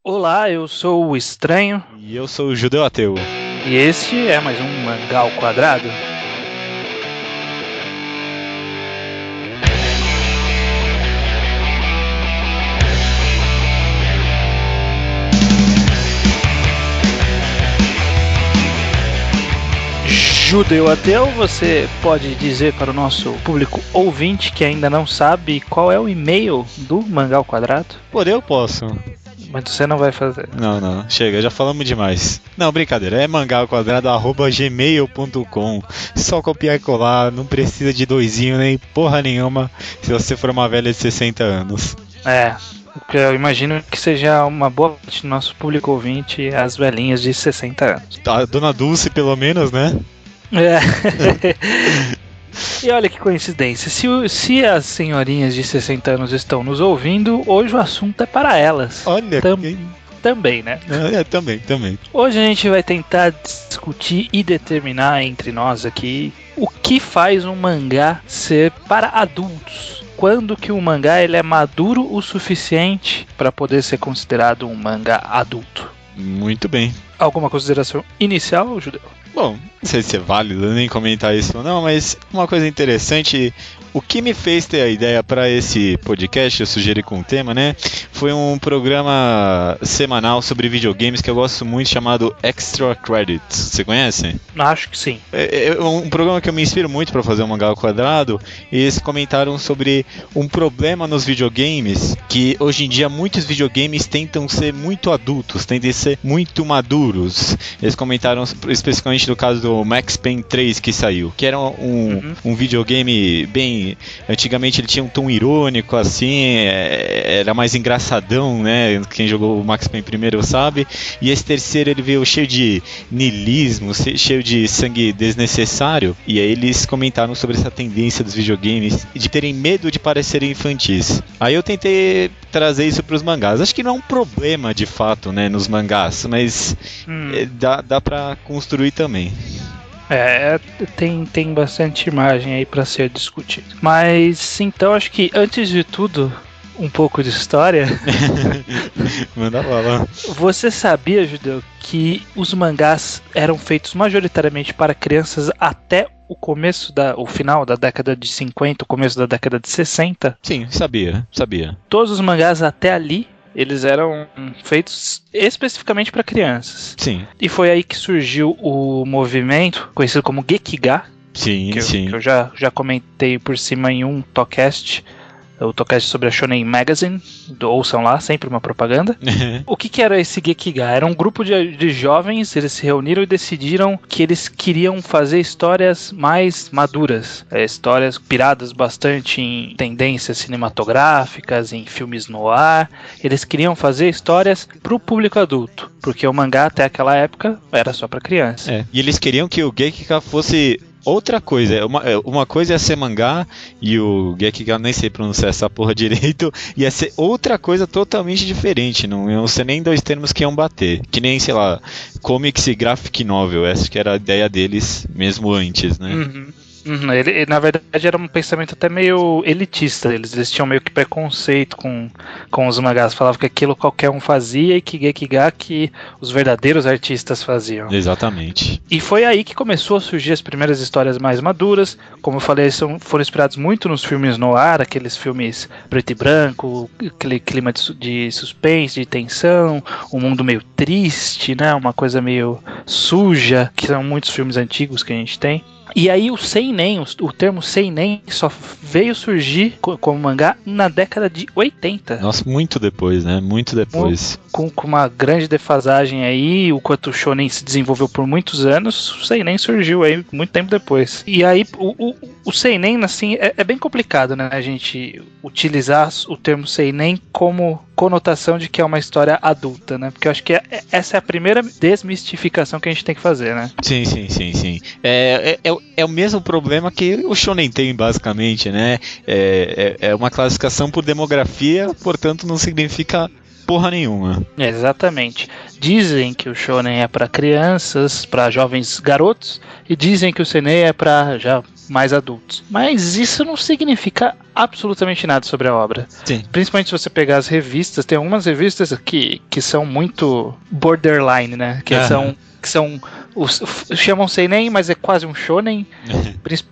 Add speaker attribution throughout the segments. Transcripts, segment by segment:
Speaker 1: Olá, eu sou o Estranho
Speaker 2: E eu sou o Judeu Ateu.
Speaker 1: e este é mais um Mangá ao Quadrado. Judeu Ateu, você pode dizer para o nosso público ouvinte que ainda não sabe qual é o e-mail do Mangá ao Quadrado?
Speaker 2: Eu posso.
Speaker 1: Mas você não vai fazer.
Speaker 2: Não, chega, já falamos demais. Não, brincadeira, é mangaoquadrado@gmail.com. Só copiar e colar, não precisa de doisinho nem porra nenhuma se você for uma velha de 60 anos.
Speaker 1: Porque eu imagino que seja uma boa parte do nosso público ouvinte as velhinhas de 60 anos.
Speaker 2: A Dona Dulce, pelo menos, né?
Speaker 1: E olha que coincidência, se as senhorinhas de 60 anos estão nos ouvindo, hoje o assunto é para elas.
Speaker 2: Olha,
Speaker 1: Também, né?
Speaker 2: Também.
Speaker 1: Hoje a gente vai tentar discutir e determinar entre nós aqui o que faz um mangá ser para adultos. Quando que o mangá ele é maduro o suficiente para poder ser considerado um mangá adulto?
Speaker 2: Muito bem.
Speaker 1: Alguma consideração inicial, Judeu?
Speaker 2: Bom, não sei se é válido nem comentar isso ou não, mas uma coisa interessante, o que me fez ter a ideia para esse podcast, eu sugeri com o tema, né? Foi um programa semanal sobre videogames que eu gosto muito, chamado Extra Credits. Você conhece?
Speaker 1: Acho que sim.
Speaker 2: É um programa que eu me inspiro muito para fazer o Mangá ao Quadrado, e eles comentaram sobre um problema nos videogames, que hoje em dia muitos videogames tentam ser muito adultos, tentam ser muito maduros. Eles comentaram especificamente do caso do Max Payne 3 que saiu, que era um videogame bem... Antigamente ele tinha um tom irônico, assim, era mais engraçadão, né? Quem jogou o Max Payne primeiro sabe. E esse terceiro ele veio cheio de niilismo, cheio de sangue desnecessário. E aí eles comentaram sobre essa tendência dos videogames de terem medo de parecerem infantis. Aí eu tentei trazer isso para os mangás. Acho que não é um problema de fato, né, nos mangás, mas dá para construir também.
Speaker 1: Tem bastante imagem aí para ser discutido. Mas então acho que antes de tudo, um pouco de história.
Speaker 2: Manda bala.
Speaker 1: Você sabia, Judeu, que os mangás eram feitos majoritariamente para crianças até o final da década de 50, o começo da década de 60?
Speaker 2: Sim, sabia.
Speaker 1: Todos os mangás até ali, eles eram feitos especificamente para crianças.
Speaker 2: Sim.
Speaker 1: E foi aí que surgiu o movimento conhecido como Gekiga.
Speaker 2: Sim.
Speaker 1: Que eu já comentei por cima em um Tocast. O Tocast sobre a Shonen Magazine, ouçam lá, sempre uma propaganda. O que era esse Gekiga? Era um grupo de jovens, eles se reuniram e decidiram que eles queriam fazer histórias mais maduras, histórias piradas bastante em tendências cinematográficas, em filmes noir. Eles queriam fazer histórias para o público adulto, porque o mangá até aquela época era só para criança.
Speaker 2: E eles queriam que o Gekiga fosse outra coisa. Uma coisa é ser mangá, e o Gekiga, nem sei pronunciar essa porra direito, ia ser outra coisa totalmente diferente. Não iam ser nem dois termos que iam bater. Que nem, sei lá, comics e graphic novel. Essa que era a ideia deles mesmo antes, né?
Speaker 1: Ele, na verdade, era um pensamento até meio elitista. Eles tinham meio que preconceito com os mangás. Falavam que aquilo qualquer um fazia e que Gekiga que os verdadeiros artistas faziam.
Speaker 2: Exatamente.
Speaker 1: E foi aí que começou a surgir as primeiras histórias mais maduras. Como eu falei, foram inspirados muito nos filmes noir, aqueles filmes preto e branco, aquele clima de suspense, de tensão, um mundo meio triste, né? Uma coisa meio suja, que são muitos filmes antigos que a gente tem. E aí o seinen, o termo seinen só veio surgir como mangá na década de 80.
Speaker 2: Nossa, muito depois, né? Muito depois.
Speaker 1: Com uma grande defasagem aí, enquanto o shonen se desenvolveu por muitos anos, o seinen surgiu aí muito tempo depois. E aí o seinen, assim, é bem complicado, né? A gente utilizar o termo seinen como conotação de que é uma história adulta, né? Porque eu acho que essa é a primeira desmistificação que a gente tem que fazer, né?
Speaker 2: Sim. É o mesmo problema que o shonen tem, basicamente, né? É uma classificação por demografia, portanto não significa porra nenhuma.
Speaker 1: Exatamente. Dizem que o shonen é para crianças, para jovens garotos, e dizem que o seinen é para já mais adultos. Mas isso não significa absolutamente nada sobre a obra.
Speaker 2: Sim.
Speaker 1: Principalmente se você pegar as revistas, tem algumas revistas que são muito borderline, né? Que são chamam seinen, mas é quase um shonen.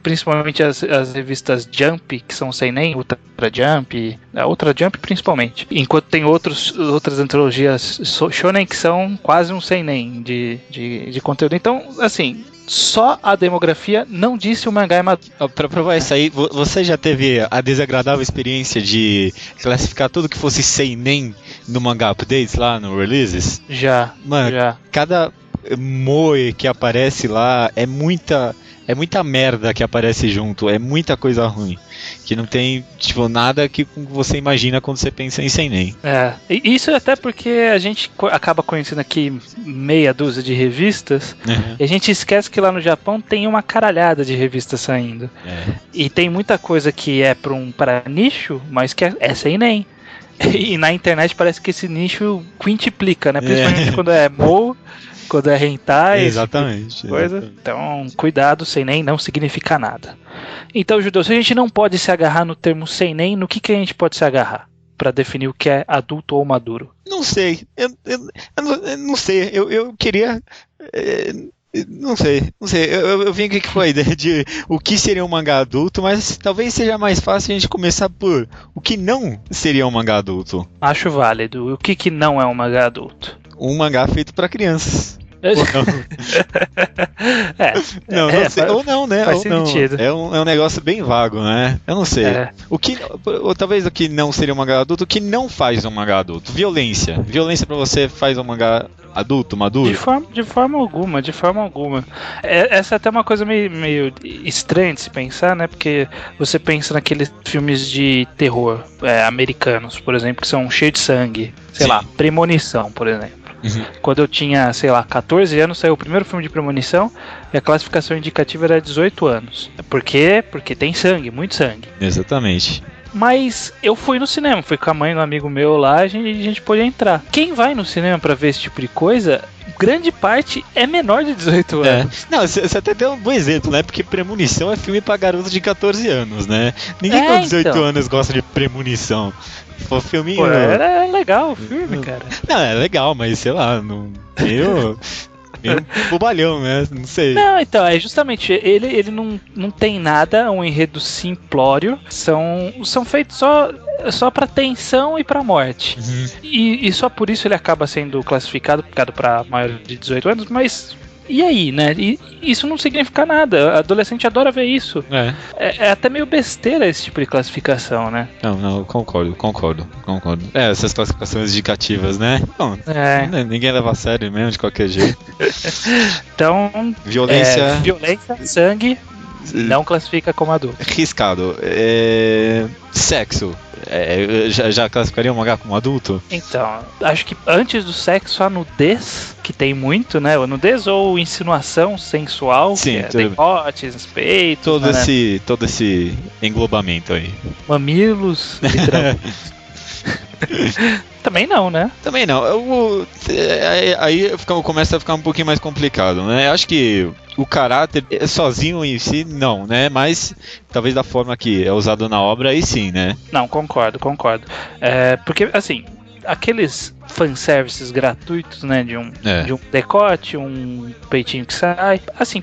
Speaker 1: Principalmente as revistas Jump, que são seinen, Ultra Jump, a Ultra Jump principalmente. Enquanto tem outras antologias shonen que são quase um seinen de conteúdo. Então, assim, só a demografia não disse o mangá é maduro.
Speaker 2: Pra provar isso aí, você já teve a desagradável experiência de classificar tudo que fosse seinen no Manga Updates lá no Releases?
Speaker 1: Já.
Speaker 2: Mano,
Speaker 1: já.
Speaker 2: Cada moe que aparece lá é muita merda que aparece junto, é muita coisa ruim. Que não tem, tipo, nada que você imagina quando você pensa em seinen.
Speaker 1: Isso até porque a gente acaba conhecendo aqui meia dúzia de revistas, e a gente esquece que lá no Japão tem uma caralhada de revistas saindo. E tem muita coisa que é para nicho, mas que é seinen. E na internet parece que esse nicho quintuplica, né? Principalmente quando é Mou, quando é hentai,
Speaker 2: exatamente,
Speaker 1: coisa.
Speaker 2: Exatamente.
Speaker 1: Então, cuidado, seinen não significa nada. Então, Judeu, se a gente não pode se agarrar no termo seinen, no que a gente pode se agarrar para definir o que é adulto ou maduro?
Speaker 2: Não sei. Eu não sei. Eu queria... Não sei. Eu vim aqui com a ideia de o que seria um mangá adulto, mas talvez seja mais fácil a gente começar por o que não seria um mangá adulto.
Speaker 1: Acho válido. O que não é um mangá adulto?
Speaker 2: Um mangá feito para crianças.
Speaker 1: Não
Speaker 2: sei. Ou não, né?
Speaker 1: Faz
Speaker 2: ou
Speaker 1: sentido.
Speaker 2: Não. É um negócio bem vago, né? Eu não sei. Ou talvez o que não seria um mangá adulto, o que não faz um mangá adulto? Violência. Violência pra você faz um mangá adulto, maduro?
Speaker 1: De forma alguma. Essa é até uma coisa meio estranha de se pensar, né? Porque você pensa naqueles filmes de terror americanos, por exemplo, que são cheios de sangue. Sei lá, Premonição, por exemplo. Quando eu tinha, 14 anos, saiu o primeiro filme de Premonição e a classificação indicativa era 18 anos. Por quê? Porque tem sangue, muito sangue.
Speaker 2: Exatamente.
Speaker 1: Mas eu fui no cinema, fui com a mãe do amigo meu lá e a gente pôde entrar. Quem vai no cinema pra ver esse tipo de coisa, grande parte é menor de 18 anos.
Speaker 2: Não, você até deu um bom exemplo, né? Porque Premonição é filme pra garotos de 14 anos, né? Ninguém com 18 anos gosta de Premonição. O filminho...
Speaker 1: Pô, era legal o filme, cara.
Speaker 2: Não, é legal, mas sei lá, meio bobalhão, né? Não sei.
Speaker 1: Não, então, é justamente, ele não tem nada, um enredo simplório, são feitos só pra tensão e pra morte. E só por isso ele acaba sendo classificado pra maior de 18 anos, mas... E aí, né? E isso não significa nada. Adolescente adora ver isso. É até meio besteira esse tipo de classificação, né?
Speaker 2: Não, concordo. Essas classificações indicativas, né? Bom, ninguém leva a sério mesmo, de qualquer jeito.
Speaker 1: Então,
Speaker 2: violência,
Speaker 1: sangue, não classifica como adulto.
Speaker 2: Riscado. Sexo. Já classificaria um mangá como adulto?
Speaker 1: Então, acho que antes do sexo, a nudez, que tem muito, né? A nudez ou insinuação sensual,
Speaker 2: sim,
Speaker 1: que decotes, peitos,
Speaker 2: todo esse englobamento aí.
Speaker 1: Mamilos, Também não, né?
Speaker 2: Também não. Aí começa a ficar um pouquinho mais complicado, né? Eu acho que o caráter sozinho em si, não, né? Mas talvez da forma que é usado na obra, aí sim, né?
Speaker 1: Não, concordo. Porque, assim, aqueles fanservices gratuitos, né? De um decote, um peitinho que sai. Assim,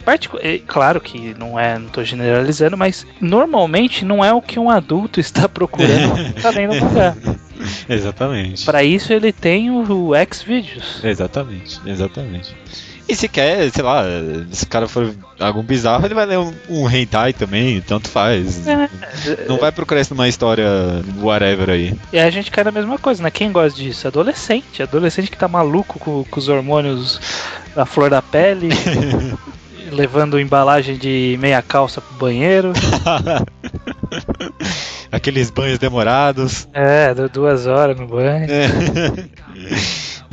Speaker 1: claro que não tô generalizando, mas normalmente não é o que um adulto está procurando tá lendo no lugar.
Speaker 2: Exatamente.
Speaker 1: Para isso ele tem o Xvideos.
Speaker 2: Exatamente. E se quer, sei lá, se o cara for algum bizarro, ele vai ler um hentai também, tanto faz. Não vai procurar isso numa história whatever aí.
Speaker 1: E a gente cai na mesma coisa, né? Quem gosta disso? Adolescente que tá maluco com os hormônios da flor da pele, levando embalagem de meia calça pro banheiro.
Speaker 2: Aqueles banhos demorados.
Speaker 1: 2 horas no banho.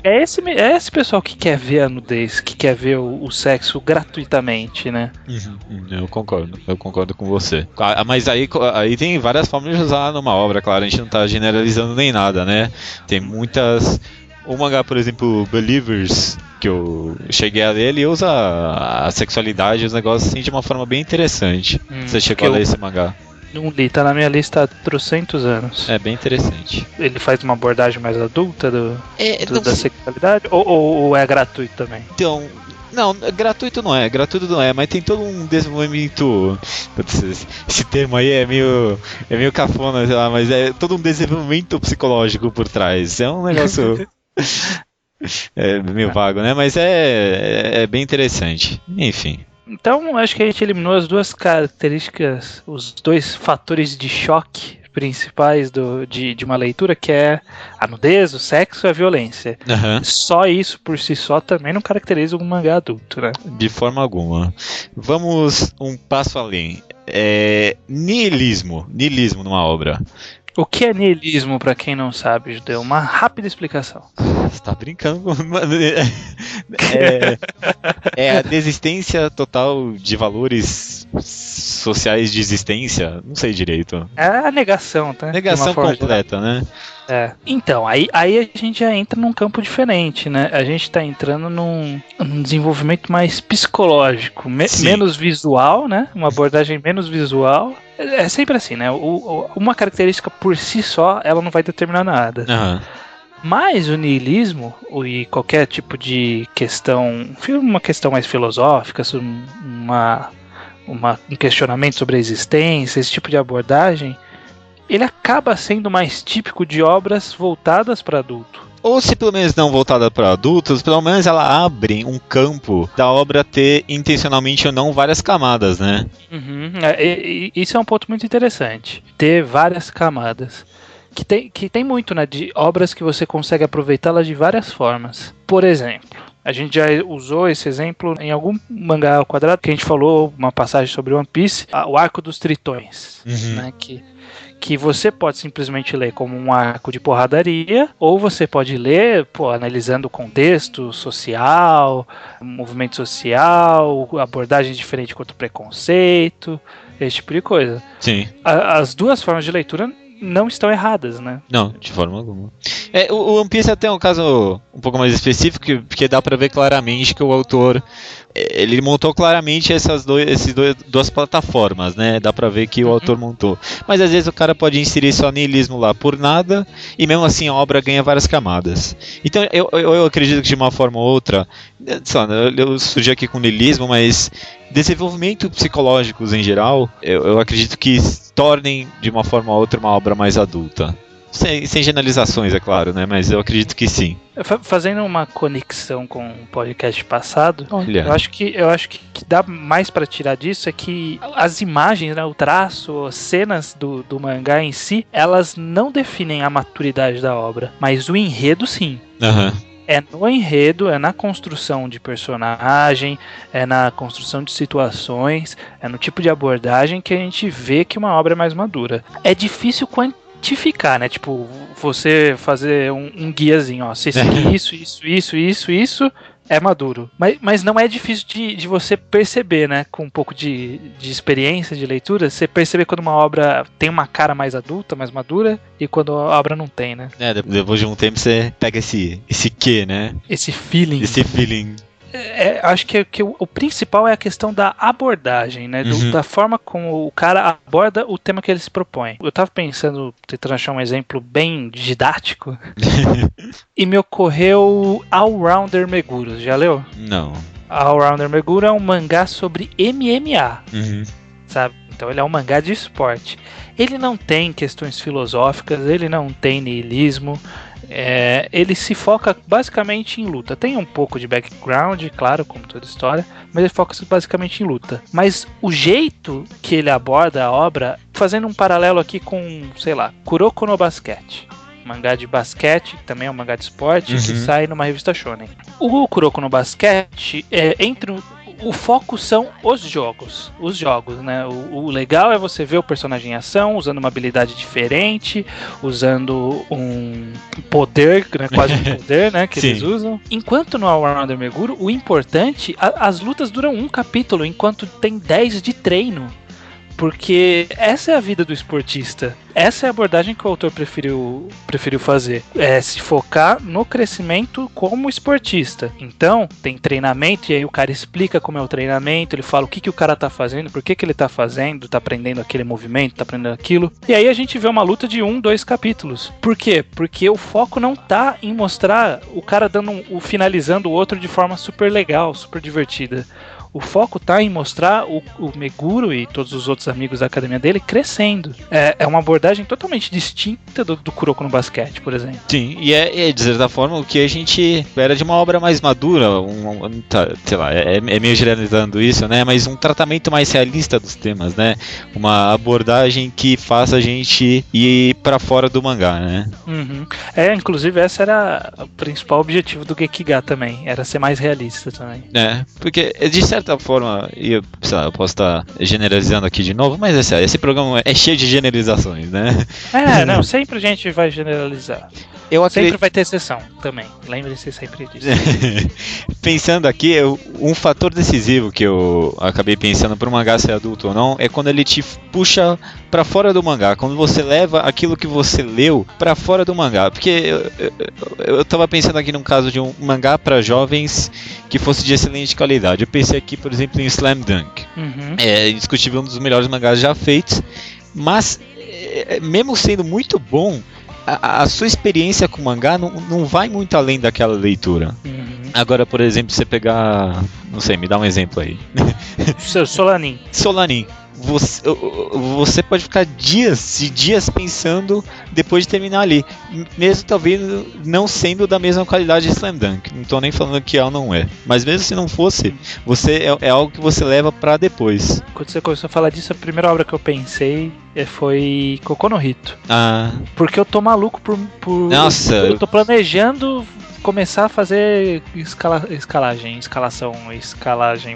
Speaker 1: É esse pessoal que quer ver a nudez, que quer ver o sexo gratuitamente, né?
Speaker 2: Eu concordo com você. Mas aí tem várias formas de usar numa obra, claro, a gente não tá generalizando nem nada, né? Tem muitas O mangá, por exemplo, Believers, que eu cheguei a ler, ele usa a sexualidade e os negócios assim de uma forma bem interessante. Você chegou a ler esse mangá?
Speaker 1: Não li, tá na minha lista há 300 anos.
Speaker 2: É bem interessante.
Speaker 1: Ele faz uma abordagem mais adulta da sexualidade? Ou é gratuito também?
Speaker 2: Então, não, gratuito não é, mas tem todo um desenvolvimento. Esse termo aí é meio cafona, sei lá, mas é todo um desenvolvimento psicológico por trás. É um negócio. É meio vago, né? Mas é bem interessante. Enfim.
Speaker 1: Então, acho que a gente eliminou as duas características, os dois fatores de choque principais de uma leitura, que é a nudez, o sexo e a violência.
Speaker 2: Uhum.
Speaker 1: Só isso por si só também não caracteriza um mangá adulto, né?
Speaker 2: De forma alguma. Vamos um passo além. Niilismo numa obra.
Speaker 1: O que é niilismo, pra quem não sabe, Judeu? Uma rápida explicação.
Speaker 2: Você tá brincando com... É a desistência total de valores sociais de existência. Não sei direito.
Speaker 1: É a negação, tá?
Speaker 2: Negação completa, né?
Speaker 1: É. Então, aí a gente já entra num campo diferente, né? A gente tá entrando num desenvolvimento mais psicológico, menos visual, né? Uma abordagem menos visual. É sempre assim, né? Uma característica por si só, ela não vai determinar nada.
Speaker 2: Uhum.
Speaker 1: Mas o niilismo e qualquer tipo de questão, uma questão mais filosófica, um questionamento sobre a existência, esse tipo de abordagem, ele acaba sendo mais típico de obras voltadas para adulto.
Speaker 2: Ou se pelo menos não voltada para adultos, pelo menos ela abre um campo da obra ter intencionalmente ou não várias camadas, né?
Speaker 1: Uhum. Isso é um ponto muito interessante. Ter várias camadas. Que tem muito, né? De obras que você consegue aproveitá-las de várias formas. Por exemplo, a gente já usou esse exemplo em algum mangá ao quadrado, que a gente falou uma passagem sobre One Piece, o Arco dos Tritões, né? Que você pode simplesmente ler como um arco de porradaria, ou você pode ler, analisando o contexto social, movimento social, abordagem diferente contra o preconceito, esse tipo de coisa.
Speaker 2: Sim.
Speaker 1: As duas formas de leitura não estão erradas, né?
Speaker 2: Não, de forma alguma. O One Piece até é um caso um pouco mais específico, porque dá pra ver claramente que o autor, ele montou claramente essas duas plataformas, né? Dá pra ver que o autor montou. Mas às vezes o cara pode inserir só niilismo lá por nada, e mesmo assim a obra ganha várias camadas. Então eu acredito que de uma forma ou outra, eu surgi aqui com niilismo, mas desenvolvimento psicológicos em geral, eu acredito que tornem de uma forma ou outra uma obra mais adulta. Sem generalizações, é claro, né? Mas eu acredito que sim.
Speaker 1: Fazendo uma conexão com o podcast passado,
Speaker 2: olha,
Speaker 1: eu acho que dá mais para tirar disso é que as imagens, né, o traço, as cenas do mangá em si, elas não definem a maturidade da obra, mas o enredo sim.
Speaker 2: Uhum.
Speaker 1: É no enredo, é na construção de personagem, é na construção de situações, é no tipo de abordagem que a gente vê que uma obra é mais madura. É difícil quantificar, né? Tipo, você fazer um guiazinho, ó, se seguir isso, é maduro. Mas não é difícil de você perceber, né? Com um pouco de experiência de leitura, você perceber quando uma obra tem uma cara mais adulta, mais madura, e quando a obra não tem, né?
Speaker 2: Depois de um tempo você pega esse quê, né?
Speaker 1: Esse feeling. Acho que o principal é a questão da abordagem, né? Da forma como o cara aborda o tema que ele se propõe. Eu tava pensando, tentando achar um exemplo bem didático, e me ocorreu Allrounder Meguro. Já leu?
Speaker 2: Não.
Speaker 1: Allrounder Meguro é um mangá sobre MMA, sabe? Então ele é um mangá de esporte. Ele não tem questões filosóficas, ele não tem niilismo. Ele se foca basicamente em luta. Tem um pouco de background, claro, como toda história, mas ele foca basicamente em luta. Mas o jeito que ele aborda a obra, fazendo um paralelo aqui com, sei lá, Kuroko no Basket, mangá de basquete, que também é um mangá de esporte, que sai numa revista shonen. O Kuroko no Basket, o foco são os jogos, né? O legal é você ver o personagem em ação, usando uma habilidade diferente, usando um poder, né? Quase um poder, né? Que eles usam. Enquanto no Allrounder Meguro, o importante, as lutas duram um capítulo, enquanto tem 10 de treino. Porque essa é a vida do esportista. Essa é a abordagem que o autor preferiu fazer. É se focar no crescimento como esportista. Então, tem treinamento, e aí o cara explica como é o treinamento, ele fala o que o cara tá fazendo, por que ele tá fazendo, tá aprendendo aquele movimento, tá aprendendo aquilo. E aí a gente vê uma luta de 1, 2 capítulos. Por quê? Porque o foco não tá em mostrar o cara finalizando o outro de forma super legal, super divertida. O foco tá em mostrar o Meguro e todos os outros amigos da academia dele crescendo. É uma abordagem totalmente distinta do Kuroko no basquete, por exemplo.
Speaker 2: Sim, e de certa forma o que a gente espera de uma obra mais madura, sei lá, é meio generalizando isso, né? Mas um tratamento mais realista dos temas, né? Uma abordagem que faça a gente ir pra fora do mangá, né?
Speaker 1: Uhum. Inclusive esse era o principal objetivo do Gekiga também, era ser mais realista também.
Speaker 2: Porque de certa forma, eu posso estar generalizando aqui de novo, mas esse programa é cheio de generalizações, né?
Speaker 1: Não, sempre a gente vai generalizar. Sempre vai ter exceção também, lembre-se sempre disso.
Speaker 2: Pensando aqui, um fator decisivo que eu acabei pensando para o mangá ser adulto ou não, é quando ele te puxa para fora do mangá, quando você leva aquilo que você leu para fora do mangá, porque eu tava pensando aqui num caso de um mangá para jovens que fosse de excelente qualidade. Eu pensei aqui, por exemplo, em Slam Dunk.
Speaker 1: Uhum.
Speaker 2: É indiscutível um dos melhores mangás já feitos, mas mesmo sendo muito bom, a sua experiência com o mangá não vai muito além daquela leitura.
Speaker 1: Uhum.
Speaker 2: Agora, por exemplo, você pegar... Não sei, me dá um exemplo aí.
Speaker 1: Solanin.
Speaker 2: Você pode ficar dias e dias pensando depois de terminar ali. Mesmo talvez não sendo da mesma qualidade de Slam Dunk. Não tô nem falando que ela não é. Mas mesmo se não fosse, é algo que você leva pra depois.
Speaker 1: Quando você começou a falar disso, a primeira obra que eu pensei foi Koku no Hito. Porque eu tô maluco por
Speaker 2: Nossa!
Speaker 1: Eu tô planejando começar a fazer escalagem,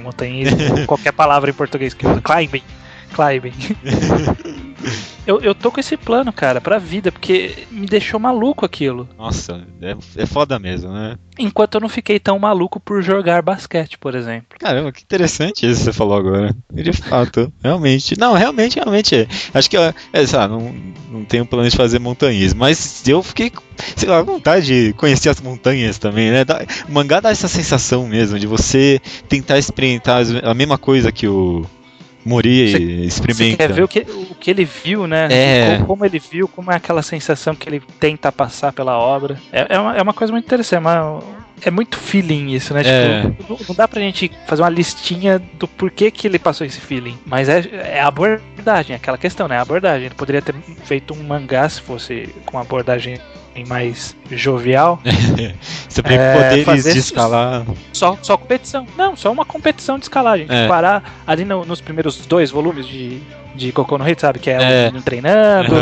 Speaker 1: montanhismo, qualquer palavra em português que eu... Climbing. Eu tô com esse plano, cara, pra vida, porque me deixou maluco aquilo.
Speaker 2: Nossa, é foda mesmo, né?
Speaker 1: Enquanto eu não fiquei tão maluco por jogar basquete, por exemplo.
Speaker 2: Caramba, que interessante isso que você falou agora. De fato, realmente. Não, realmente é. Acho que, não tenho plano de fazer montanhismo, mas eu fiquei, sei lá, com vontade de conhecer as montanhas também, né? O mangá dá essa sensação mesmo de você tentar experimentar a mesma coisa que o Mori experimenta. Você
Speaker 1: quer ver o que ele viu, né? Como ele viu, como é aquela sensação que ele tenta passar pela obra. É uma coisa muito interessante, é muito feeling isso, né? Tipo, não dá pra gente fazer uma listinha do porquê que ele passou esse feeling. Mas é a abordagem, aquela questão, né? A abordagem. Ele poderia ter feito um mangá se fosse com uma abordagem mais jovial.
Speaker 2: Sobre poderes de escalar.
Speaker 1: Só competição. Não, só uma competição de escalagem. Parar ali nos primeiros 2 volumes de Koku no Hito, sabe? Que é o menino treinando.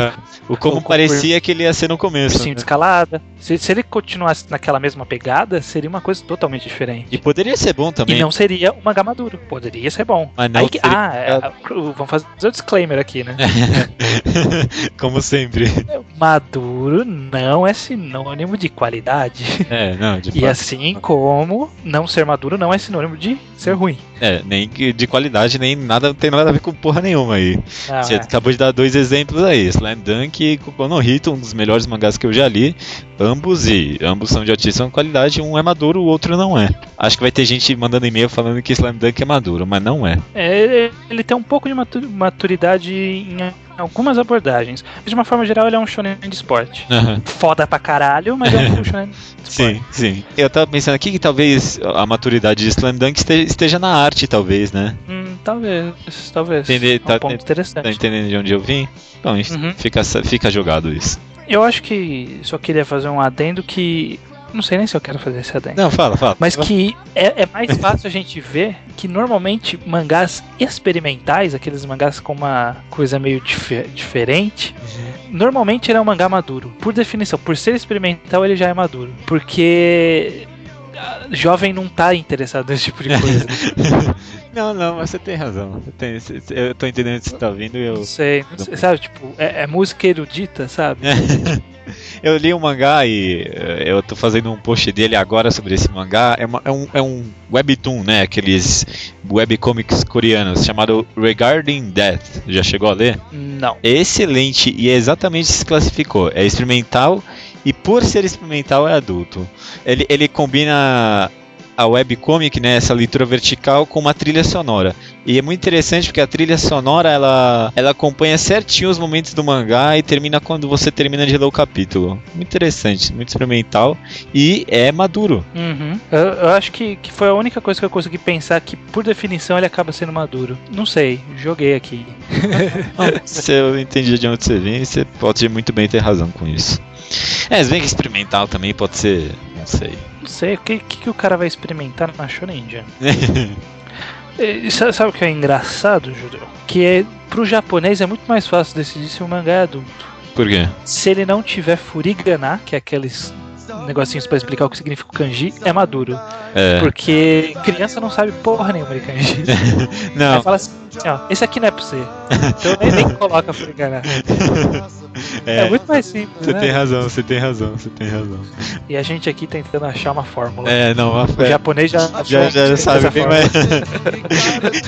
Speaker 2: Como parecia que ele ia ser no começo.
Speaker 1: De escalada. Se ele continuasse naquela mesma pegada, seria uma coisa totalmente diferente.
Speaker 2: E poderia ser bom também.
Speaker 1: E não seria um mangá maduro. Poderia ser bom.
Speaker 2: Mas não
Speaker 1: vamos fazer o disclaimer aqui, né?
Speaker 2: Como sempre.
Speaker 1: Maduro não é sinônimo de qualidade.
Speaker 2: De
Speaker 1: fato. E assim como não ser maduro não é sinônimo de ser ruim.
Speaker 2: Nem de qualidade, nem nada, não tem nada a ver com porra nenhuma aí. Você acabou de dar 2 exemplos aí, Slam Dunk e Koku no Hito, um dos melhores mangás que eu já li. Ambos são de altíssima qualidade, um é maduro, o outro não é. Acho que vai ter gente mandando e-mail falando que Slam Dunk é maduro, mas não é.
Speaker 1: Ele tem um pouco de maturidade em algumas abordagens. Mas de uma forma geral ele é um shonen de esporte. Foda pra caralho, mas é um shonen de esporte.
Speaker 2: Sim. Eu tava pensando aqui que talvez a maturidade de Slam Dunk esteja na arte, talvez, né?
Speaker 1: Talvez.
Speaker 2: Um
Speaker 1: ponto interessante.
Speaker 2: Tá entendendo de onde eu vim? Então, fica jogado isso.
Speaker 1: Eu acho que só queria fazer um adendo que... Não sei nem se eu quero fazer esse adendo.
Speaker 2: Não, fala.
Speaker 1: Mas que é mais fácil a gente ver que normalmente mangás experimentais, aqueles mangás com uma coisa meio diferente, normalmente ele é um mangá maduro. Por definição, por ser experimental ele já é maduro. Porque jovem não tá interessado nesse tipo de coisa.
Speaker 2: Não, mas você tem razão. Eu tô entendendo o que você tá ouvindo e eu...
Speaker 1: Não sei, sabe, tipo, é música erudita, sabe?
Speaker 2: Eu li um mangá e eu tô fazendo um post dele agora sobre esse mangá. É um webtoon, né? Aqueles webcomics coreanos, chamado Regarding Death. Já chegou a ler?
Speaker 1: Não.
Speaker 2: É excelente e exatamente se classificou. É experimental e por ser experimental é adulto. Ele combina a webcomic, né, essa leitura vertical, com uma trilha sonora. E é muito interessante porque a trilha sonora ela acompanha certinho os momentos do mangá e termina quando você termina de ler o capítulo. Muito interessante, muito experimental e é maduro.
Speaker 1: Uhum. Eu acho que foi a única coisa que eu consegui pensar que, por definição, ele acaba sendo maduro. Não sei, joguei aqui.
Speaker 2: Se eu entendi de onde você vem, você pode muito bem ter razão com isso. Se bem que experimental também pode ser, não sei.
Speaker 1: Não sei, o que o cara vai experimentar na Shonen Jump? Sabe o que é engraçado, Judeu? Que pro japonês é muito mais fácil decidir se o mangá é adulto.
Speaker 2: Por quê?
Speaker 1: Se ele não tiver furigana, que é aqueles negocinhos pra explicar o que significa o kanji, é maduro. Porque criança não sabe porra nenhuma de kanji.
Speaker 2: Não.
Speaker 1: Aí fala assim, ó, esse aqui não é pra você. Então nem coloca furigana. É muito mais simples,
Speaker 2: Você
Speaker 1: né?
Speaker 2: Você tem razão.
Speaker 1: E a gente aqui tentando achar uma fórmula.
Speaker 2: O
Speaker 1: japonês já
Speaker 2: sabe bem mais.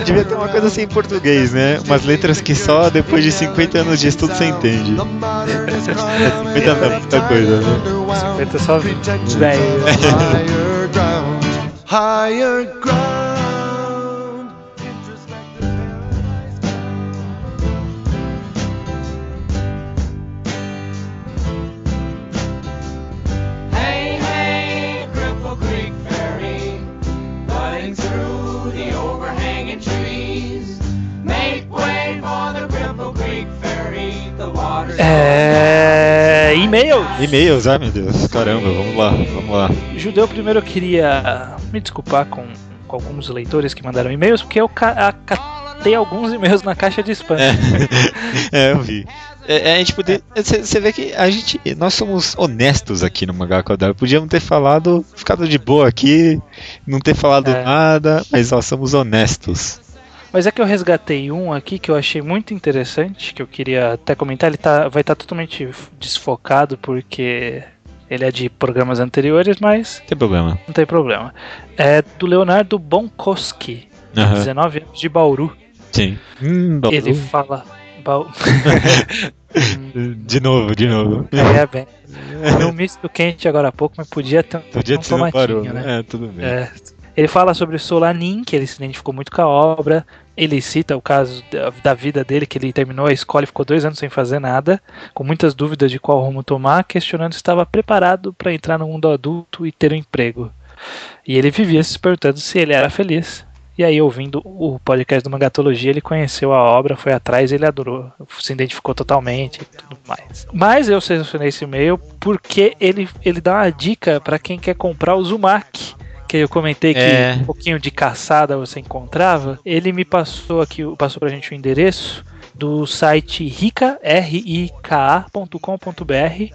Speaker 2: Devia ter uma coisa assim em português, né? Umas letras que só depois de 50 anos de estudo você entende. 50 não é muita coisa, né?
Speaker 1: 50 é só 20.
Speaker 3: Higher ground.
Speaker 2: E-mails, meu Deus, caramba, vamos lá.
Speaker 1: Judeu, primeiro eu queria me desculpar com alguns leitores que mandaram e-mails, porque eu acatei alguns e-mails na caixa de spam.
Speaker 2: Eu vi. A gente poder. Você vê que nós somos honestos aqui no Mangá Quadrado. Podíamos ter ficado de boa aqui, não ter falado nada, mas nós somos honestos.
Speaker 1: Mas é que eu resgatei um aqui que eu achei muito interessante, que eu queria até comentar. Ele vai estar totalmente desfocado porque ele é de programas anteriores, mas
Speaker 2: Tem problema.
Speaker 1: Não tem problema. É do Leonardo Bonkoski, 19 anos, de Bauru.
Speaker 2: Sim.
Speaker 1: Bauru. Ele fala...
Speaker 2: De novo.
Speaker 1: Bem. Um misto quente agora há pouco, mas podia ter um tomatinho, né?
Speaker 2: Tudo bem.
Speaker 1: Ele fala sobre o Solanin, que ele se identificou muito com a obra. Ele cita o caso da vida dele, que ele terminou a escola e ficou 2 anos sem fazer nada, com muitas dúvidas de qual rumo tomar, questionando se estava preparado para entrar no mundo adulto e ter um emprego. E ele vivia se perguntando se ele era feliz. E aí, ouvindo o podcast do Mangatologia, ele conheceu a obra, foi atrás, ele adorou, se identificou totalmente e tudo mais. Mas eu selecionei esse e-mail porque ele dá uma dica para quem quer comprar o Uzumaki, que eu comentei que um pouquinho de caçada você encontrava. Ele me passou pra gente o endereço do site rika.com.br,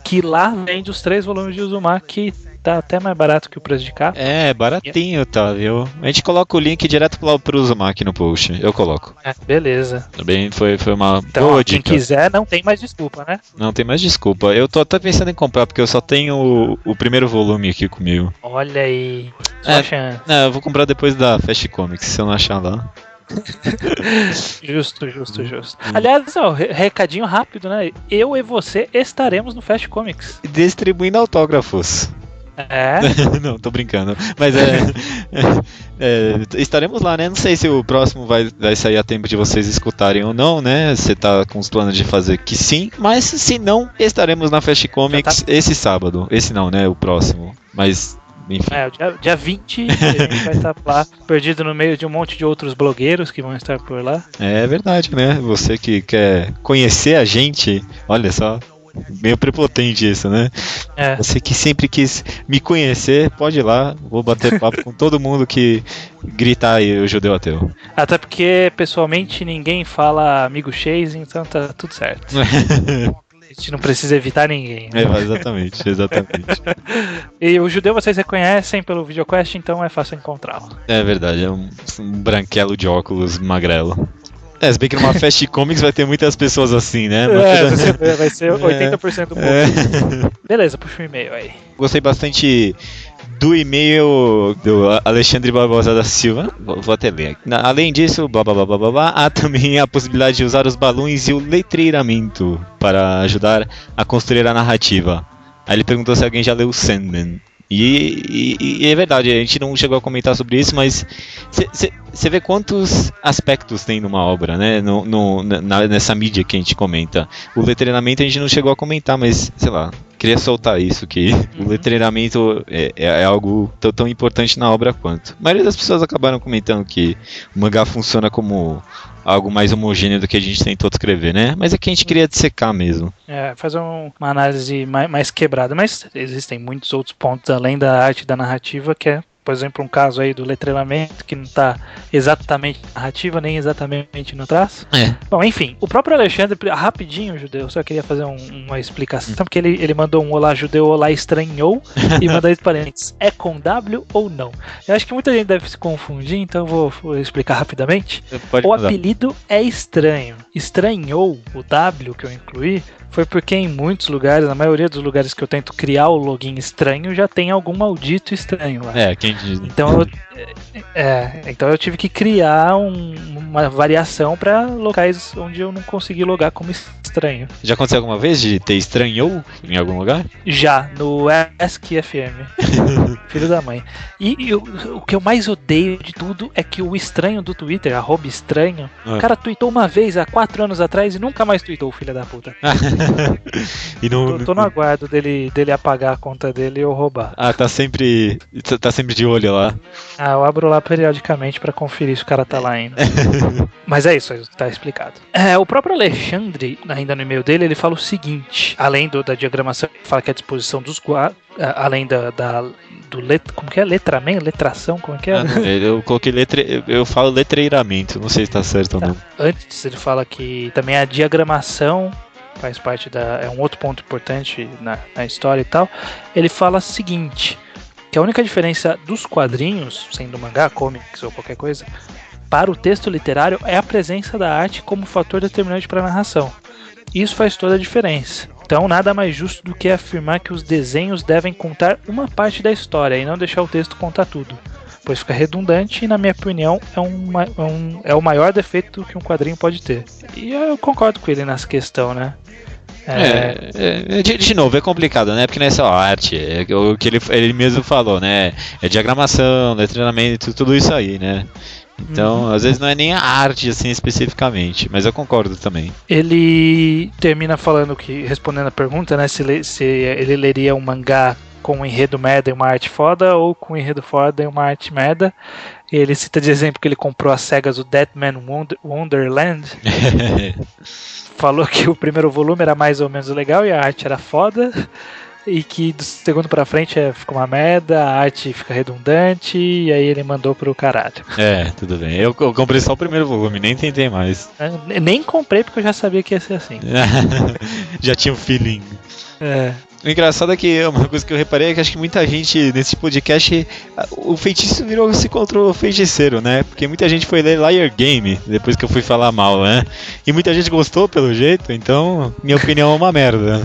Speaker 1: que lá vende os 3 volumes de Uzumaki, tá até mais barato que o preço de cá.
Speaker 2: Baratinho, tá, viu? A gente coloca o link direto pro Uzumaki no post, eu coloco.
Speaker 1: Beleza.
Speaker 2: Também foi uma
Speaker 1: então,
Speaker 2: boa
Speaker 1: quem
Speaker 2: dica.
Speaker 1: quiser, não tem mais desculpa, né?
Speaker 2: Não tem mais desculpa. Eu tô até pensando em comprar, porque eu só tenho o primeiro volume aqui comigo.
Speaker 1: Olha aí.
Speaker 2: Eu vou comprar depois da Fast Comics, se eu não achar lá.
Speaker 1: Justo. Aliás, recadinho rápido, né? Eu e você estaremos no Fast Comics.
Speaker 2: Distribuindo autógrafos. Não, tô brincando. Mas estaremos lá, né? Não sei se o próximo vai sair a tempo de vocês escutarem ou não, né? Você tá com os planos de fazer que sim. Mas se não, estaremos na Fast Comics esse sábado. Esse não, né? O próximo. Mas... enfim.
Speaker 1: Dia 20 a gente vai estar lá, perdido no meio de um monte de outros blogueiros que vão estar por lá.
Speaker 2: É verdade, né? Você que quer conhecer a gente, olha só, meio prepotente isso, né? Você que sempre quis me conhecer, pode ir lá, vou bater papo com todo mundo que gritar aí o judeu ateu.
Speaker 1: Até porque, pessoalmente, ninguém fala amigo Chase, então tá tudo certo. A gente não precisa evitar ninguém. Né?
Speaker 2: Exatamente.
Speaker 1: E o judeu vocês reconhecem pelo VideoQuest, então é fácil encontrá-lo.
Speaker 2: É verdade, é um branquelo de óculos magrelo. Se bem que numa Fast Comics vai ter muitas pessoas assim, né?
Speaker 1: Vai ser 80% do povo. Beleza, puxa o e-mail aí.
Speaker 2: Gostei bastante do e-mail do Alexandre Barbosa da Silva. Vou até ler aqui. Além disso, blá blá blá blá blá, há também a possibilidade de usar os balões e o letreiramento para ajudar a construir a narrativa. Aí ele perguntou se alguém já leu Sandman. E é verdade, a gente não chegou a comentar sobre isso, mas você vê quantos aspectos tem numa obra, né? Nessa mídia que a gente comenta. O letreiramento a gente não chegou a comentar, mas, sei lá, queria soltar isso, que o letreiramento é algo tão importante na obra quanto. A maioria das pessoas acabaram comentando que o mangá funciona como algo mais homogêneo do que a gente tentou descrever, né? Mas é que a gente queria dissecar mesmo.
Speaker 1: Fazer uma análise mais quebrada, mas existem muitos outros pontos além da arte e da narrativa, que é, por exemplo, um caso aí do letreiramento que não está exatamente na narrativa, nem exatamente no traço. Bom, enfim, o próprio Alexandre, rapidinho, judeu, só queria fazer uma explicação, porque ele mandou um olá judeu, olá estranhou, e mandou entre parênteses, é com W ou não? Eu acho que muita gente deve se confundir, então eu vou explicar rapidamente. O apelido é estranho. Estranhou, o W que eu incluí, foi porque em muitos lugares, na maioria dos lugares que eu tento criar o login estranho, já tem algum maldito estranho lá.
Speaker 2: Quem diz.
Speaker 1: Então eu tive que criar uma variação para locais onde eu não consegui logar como estranho.
Speaker 2: Já aconteceu alguma vez de ter estranhou em algum lugar?
Speaker 1: Já, no ESC-FM. Filho da mãe. E o que eu mais odeio de tudo é que o estranho do Twitter, @estranho, o cara tweetou uma vez há 4 anos atrás e nunca mais tweetou, filho da puta. Tô no aguardo dele apagar a conta dele e eu roubar.
Speaker 2: Tá sempre de olho lá.
Speaker 1: Eu abro lá periodicamente pra conferir se o cara tá lá ainda. Mas é isso, tá explicado. O próprio Alexandre, ainda no e-mail dele, ele fala o seguinte, além da diagramação, ele fala que a disposição dos quadros, além como que é? Letração? Como é que é?
Speaker 2: Eu coloquei eu falo letreiramento, não sei se tá certo ou não.
Speaker 1: Antes ele fala que também a diagramação faz parte é um outro ponto importante na história e tal. Ele fala o seguinte, que a única diferença dos quadrinhos, sendo mangá, comics ou qualquer coisa, para o texto literário é a presença da arte como fator determinante para a narração. Isso faz toda a diferença. Então nada mais justo do que afirmar que os desenhos devem contar uma parte da história e não deixar o texto contar tudo, pois fica redundante e, na minha opinião, é o maior defeito que um quadrinho pode ter. E eu concordo com ele nessa questão, né?
Speaker 2: De novo, é complicado, né? Porque não é só arte, é o que ele mesmo falou, né? É diagramação, letramento, tudo isso aí, né? Então, às vezes não é nem a arte, assim, especificamente, mas eu concordo também.
Speaker 1: Ele termina falando respondendo a pergunta, né? Se ele leria um mangá com um enredo merda e uma arte foda, ou com um enredo foda e uma arte merda. Ele cita de exemplo que ele comprou as cegas do Deadman Wonderland. Falou que o primeiro volume era mais ou menos legal e a arte era foda, e que do segundo pra frente fica uma merda, a arte fica redundante, e aí ele mandou pro caralho.
Speaker 2: Tudo bem. Eu comprei só o primeiro volume, nem tentei mais.
Speaker 1: Nem comprei porque eu já sabia que ia ser assim.
Speaker 2: Já tinha um feeling. O engraçado é que uma coisa que eu reparei é que acho que muita gente nesse podcast, o feitiço virou-se contra o feiticeiro, né? Porque muita gente foi ler Liar Game depois que eu fui falar mal, né? E muita gente gostou pelo jeito, então minha opinião é uma merda.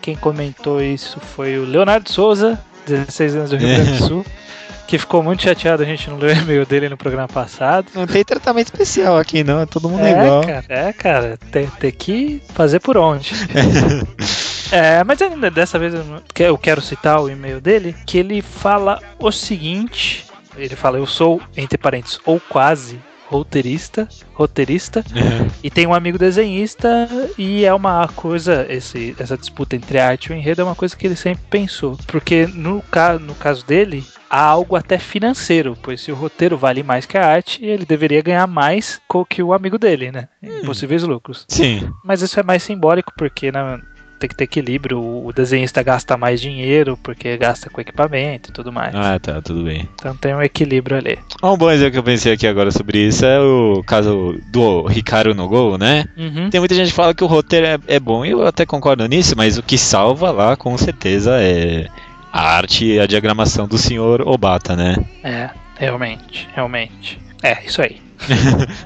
Speaker 1: Quem comentou isso foi o Leonardo Souza, 16 anos do Rio Grande do Sul, que ficou muito chateado, a gente não leu o e-mail dele no programa passado.
Speaker 2: Não tem tratamento especial aqui não, é todo mundo igual.
Speaker 1: Cara, tem que fazer por onde. Mas dessa vez eu quero citar o e-mail dele, que ele fala o seguinte, ele fala, eu sou, entre parênteses, ou quase roteirista, e tem um amigo desenhista, e é uma coisa, essa disputa entre a arte e o enredo é uma coisa que ele sempre pensou, porque no caso dele, há algo até financeiro, pois se o roteiro vale mais que a arte, ele deveria ganhar mais que o amigo dele, né? Em possíveis lucros.
Speaker 2: Sim.
Speaker 1: Mas isso é mais simbólico, porque tem que ter equilíbrio. O desenhista gasta mais dinheiro porque gasta com equipamento e tudo mais.
Speaker 2: Ah, tá, tudo bem.
Speaker 1: Então tem um equilíbrio ali.
Speaker 2: Um bom exemplo que eu pensei aqui agora sobre isso é o caso do Hikaru no Go, né?
Speaker 1: Uhum.
Speaker 2: Tem muita gente que fala que o roteiro é bom, e eu até concordo nisso, mas o que salva lá, com certeza, é a arte e a diagramação do Sr. Obata, né?
Speaker 1: É, realmente. É, isso aí.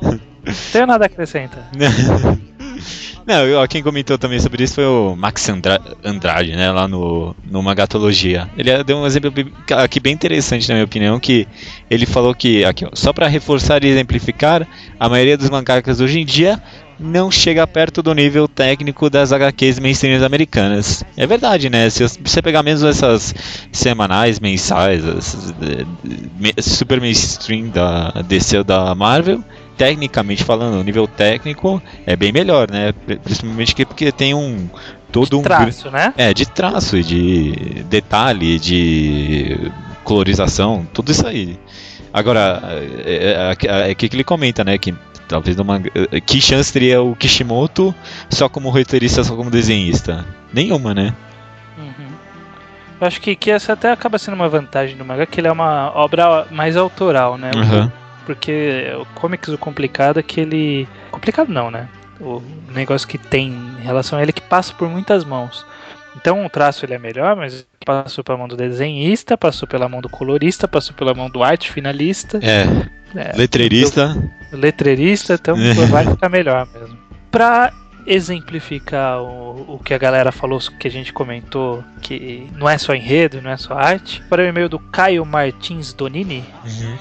Speaker 1: Não tenho nada a acrescentar.
Speaker 2: Não, quem comentou também sobre isso foi o Max Andrade, né, lá no Magatologia. Ele deu um exemplo aqui bem interessante, na minha opinião, que ele falou que, aqui, ó, só para reforçar e exemplificar, a maioria dos mangakas hoje em dia não chega perto do nível técnico das HQs mainstream americanas. É verdade, né? Se você pegar mesmo essas semanais, mensais, super mainstream da DC ou da Marvel, tecnicamente falando, o nível técnico é bem melhor, né? Principalmente porque tem todo um
Speaker 1: traço, né?
Speaker 2: De traço, de detalhe, de colorização, tudo isso aí. Agora, é que ele comenta, né? Que talvez que chance teria o Kishimoto só como roteirista, só como desenhista? Nenhuma, né?
Speaker 1: Uhum. Eu acho que essa até acaba sendo uma vantagem do mangá, que ele é uma obra mais autoral, né?
Speaker 2: Uhum.
Speaker 1: Porque o comics, o complicado é que ele... Complicado não, né? O negócio que tem em relação a ele é que passa por muitas mãos. Então o traço ele é melhor, mas passou pela mão do desenhista, passou pela mão do colorista, passou pela mão do arte finalista.
Speaker 2: Letreirista.
Speaker 1: Letreirista, então vai ficar melhor mesmo. Pra exemplificar o que a galera falou, que a gente comentou, que não é só enredo, não é só arte, para o e-mail do Caio Martins Donini,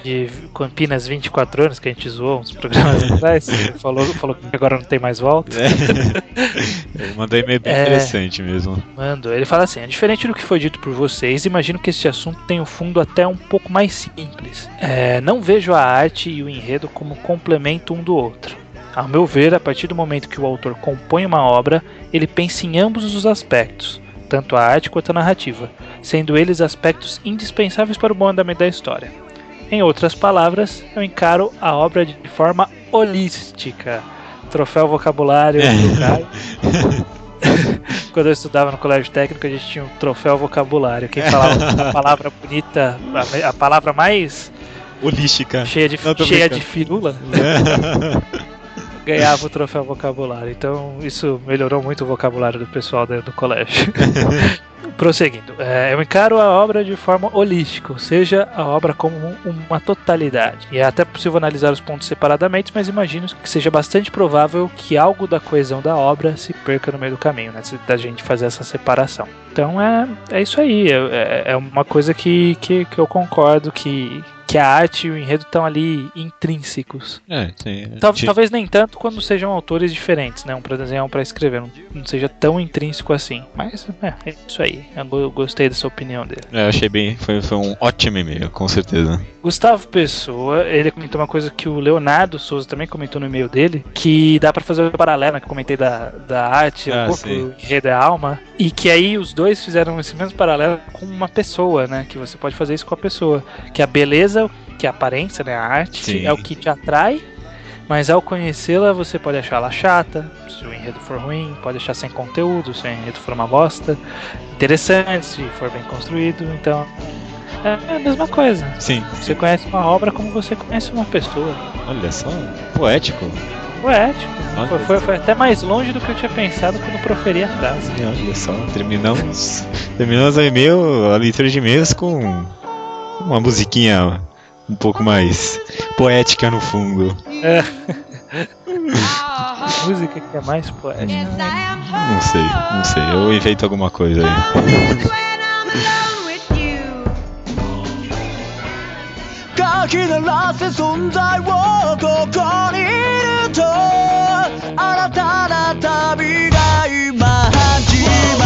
Speaker 1: de Campinas 24 anos, que a gente zoou uns programas atrás, falou que agora não tem mais volta.
Speaker 2: Ele mandou e-mail bem interessante mesmo.
Speaker 1: Ele fala assim: diferente do que foi dito por vocês, imagino que este assunto tem um fundo até um pouco mais simples. Não vejo a arte e o enredo como complemento um do outro. Ao meu ver, a partir do momento que o autor compõe uma obra, ele pensa em ambos os aspectos, tanto a arte quanto a narrativa, sendo eles aspectos indispensáveis para o bom andamento da história. Em outras palavras, eu encaro a obra de forma holística. Troféu vocabulário do Caio. Quando eu estudava no colégio técnico, a gente tinha um troféu vocabulário. Quem falava a palavra bonita, a palavra mais
Speaker 2: holística,
Speaker 1: cheia de firula, ganhava o troféu vocabulário. Então isso melhorou muito o vocabulário do pessoal do colégio. Prosseguindo, eu encaro a obra de forma holística, ou seja, a obra como uma totalidade. E é até possível analisar os pontos separadamente, mas imagino que seja bastante provável que algo da coesão da obra se perca no meio do caminho, né, da gente fazer essa separação. Então é isso aí, é uma coisa que eu concordo, que a arte e o enredo estão ali intrínsecos.
Speaker 2: Sim.
Speaker 1: Talvez nem tanto quando sejam autores diferentes, né? Um pra desenhar, um pra escrever. Não seja tão intrínseco assim. Mas é isso aí. Eu gostei dessa opinião dele.
Speaker 2: Achei bem. Foi um ótimo e-mail, com certeza.
Speaker 1: Gustavo Pessoa, ele comentou uma coisa que o Leonardo Souza também comentou no e-mail dele, que dá pra fazer um paralelo, né? Que eu comentei da arte, o corpo, o enredo, a alma. E que aí os dois fizeram esse mesmo paralelo com uma pessoa, né? Que você pode fazer isso com a pessoa. Que a beleza, que a aparência, né, a arte, é o que te atrai, mas ao conhecê-la você pode achá-la chata, se o enredo for ruim, pode achar sem conteúdo, se o enredo for uma bosta, interessante, se for bem construído. Então é a mesma coisa.
Speaker 2: Sim.
Speaker 1: Você conhece uma obra como você conhece uma pessoa.
Speaker 2: Olha só, poético.
Speaker 1: Foi até mais longe do que eu tinha pensado quando proferi a frase.
Speaker 2: Olha só, terminamos o e-mail, a leitura de e-mails com uma musiquinha um pouco mais poética no fundo.
Speaker 1: Música que é mais poética.
Speaker 2: Não sei, eu invento alguma coisa aí.
Speaker 3: 書き鳴らせ存在をここにいると新たな旅が今始ま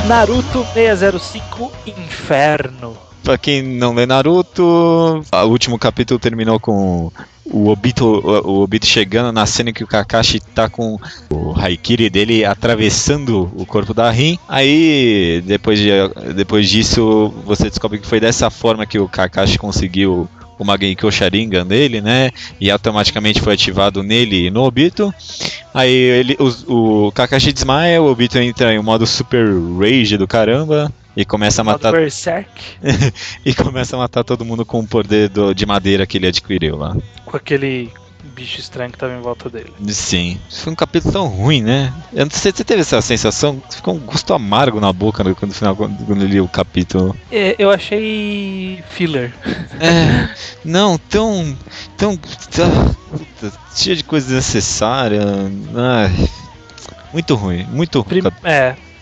Speaker 3: る
Speaker 1: Naruto 605 Inferno.
Speaker 2: Pra quem não lê Naruto, o último capítulo terminou com o Obito chegando na cena que o Kakashi tá com o Haikiri dele atravessando o corpo da Rin. Aí, depois disso, você descobre que foi dessa forma que o Kakashi conseguiu o Mangekyou Sharingan dele, né? E automaticamente foi ativado nele e no Obito. Aí o Kakashi desmaia, o Obito entra em um modo super rage do caramba e começa a matar.
Speaker 1: Berserk.
Speaker 2: E começa a matar todo mundo com o poder de madeira que ele adquiriu lá.
Speaker 1: Com aquele bicho estranho que tava em volta dele.
Speaker 2: Sim. Foi um capítulo tão ruim, né? Você teve essa sensação? Ficou um gosto amargo na boca no final, quando eu li o capítulo.
Speaker 1: Eu achei filler.
Speaker 2: Não, tão cheio de coisa desnecessária. Muito ruim, muito ruim.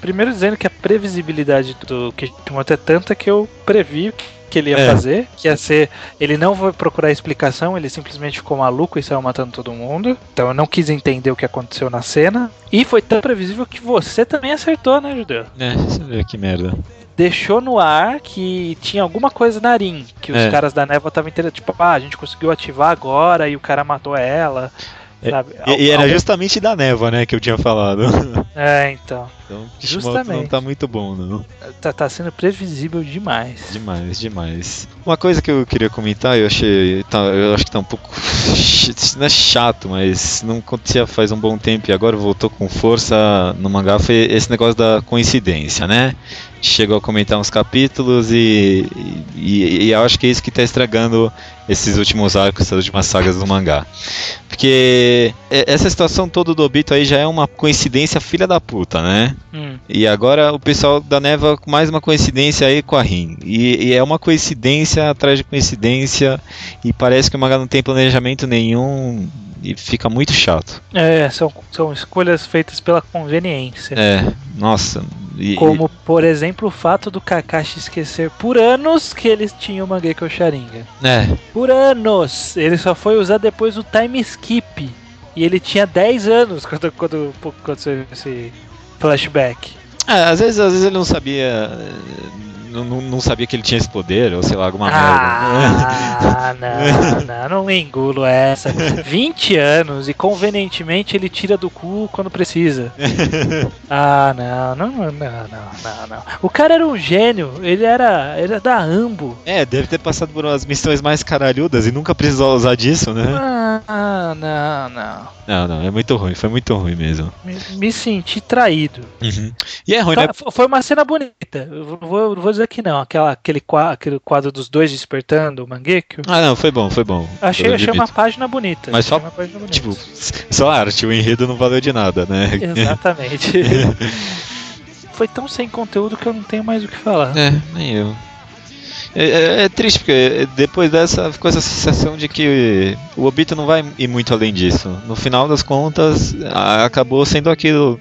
Speaker 1: Primeiro dizendo que a previsibilidade do Kishimoto é tanta que eu previ que ele ia fazer, que ia ser, ele não vai procurar explicação, ele simplesmente ficou maluco e saiu matando todo mundo. Então eu não quis entender o que aconteceu na cena. E foi tão previsível que você também acertou, né, Judeu?
Speaker 2: Você vê que merda.
Speaker 1: Deixou no ar que tinha alguma coisa na Rin, que os caras da névoa estavam entendendo, tipo, a gente conseguiu ativar agora e o cara matou ela. Sabe?
Speaker 2: E era justamente da névoa, né, que eu tinha falado.
Speaker 1: Então
Speaker 2: justamente. Não tá muito bom, não.
Speaker 1: Tá sendo previsível demais.
Speaker 2: Demais. Uma coisa que eu queria comentar, eu acho que tá um pouco, não é chato, mas não acontecia faz um bom tempo e agora voltou com força no mangá, foi esse negócio da coincidência, né? Chegou a comentar uns capítulos e eu acho que é isso que tá estragando esses últimos arcos, essas últimas sagas do mangá. Porque essa situação toda do Obito aí já é uma coincidência filha da puta, né? E agora o pessoal da Neva com mais uma coincidência aí com a Rin. E é uma coincidência atrás de coincidência e parece que o mangá não tem planejamento nenhum e fica muito chato.
Speaker 1: São escolhas feitas pela conveniência.
Speaker 2: Nossa.
Speaker 1: Como, por exemplo, o fato do Kakashi esquecer por anos que eles tinham o Mangekyou Sharingan. Por anos! Ele só foi usar depois do time skip. E ele tinha 10 anos quando aconteceu esse flashback.
Speaker 2: Às vezes ele não sabia. Não sabia que ele tinha esse poder, ou sei lá, alguma merda.
Speaker 1: Não engulo essa. 20 anos e convenientemente ele tira do cu quando precisa. Não. O cara era um gênio, ele era da Ambo.
Speaker 2: Deve ter passado por umas missões mais caralhudas e nunca precisou usar disso, né? Não, é muito ruim, foi muito ruim mesmo.
Speaker 1: Me senti traído.
Speaker 2: E é ruim, né?
Speaker 1: Foi uma cena bonita, eu vou dizer que não, aquele quadro dos dois despertando o Mangekyou.
Speaker 2: Não, foi bom.
Speaker 1: Achei uma página bonita.
Speaker 2: Mas só, tipo, só arte, o enredo não valeu de nada, né?
Speaker 1: Exatamente. Foi tão sem conteúdo que eu não tenho mais o que falar.
Speaker 2: Nem eu. É triste, porque depois dessa ficou essa sensação de que o Obito não vai ir muito além disso. No final das contas, acabou sendo aquilo.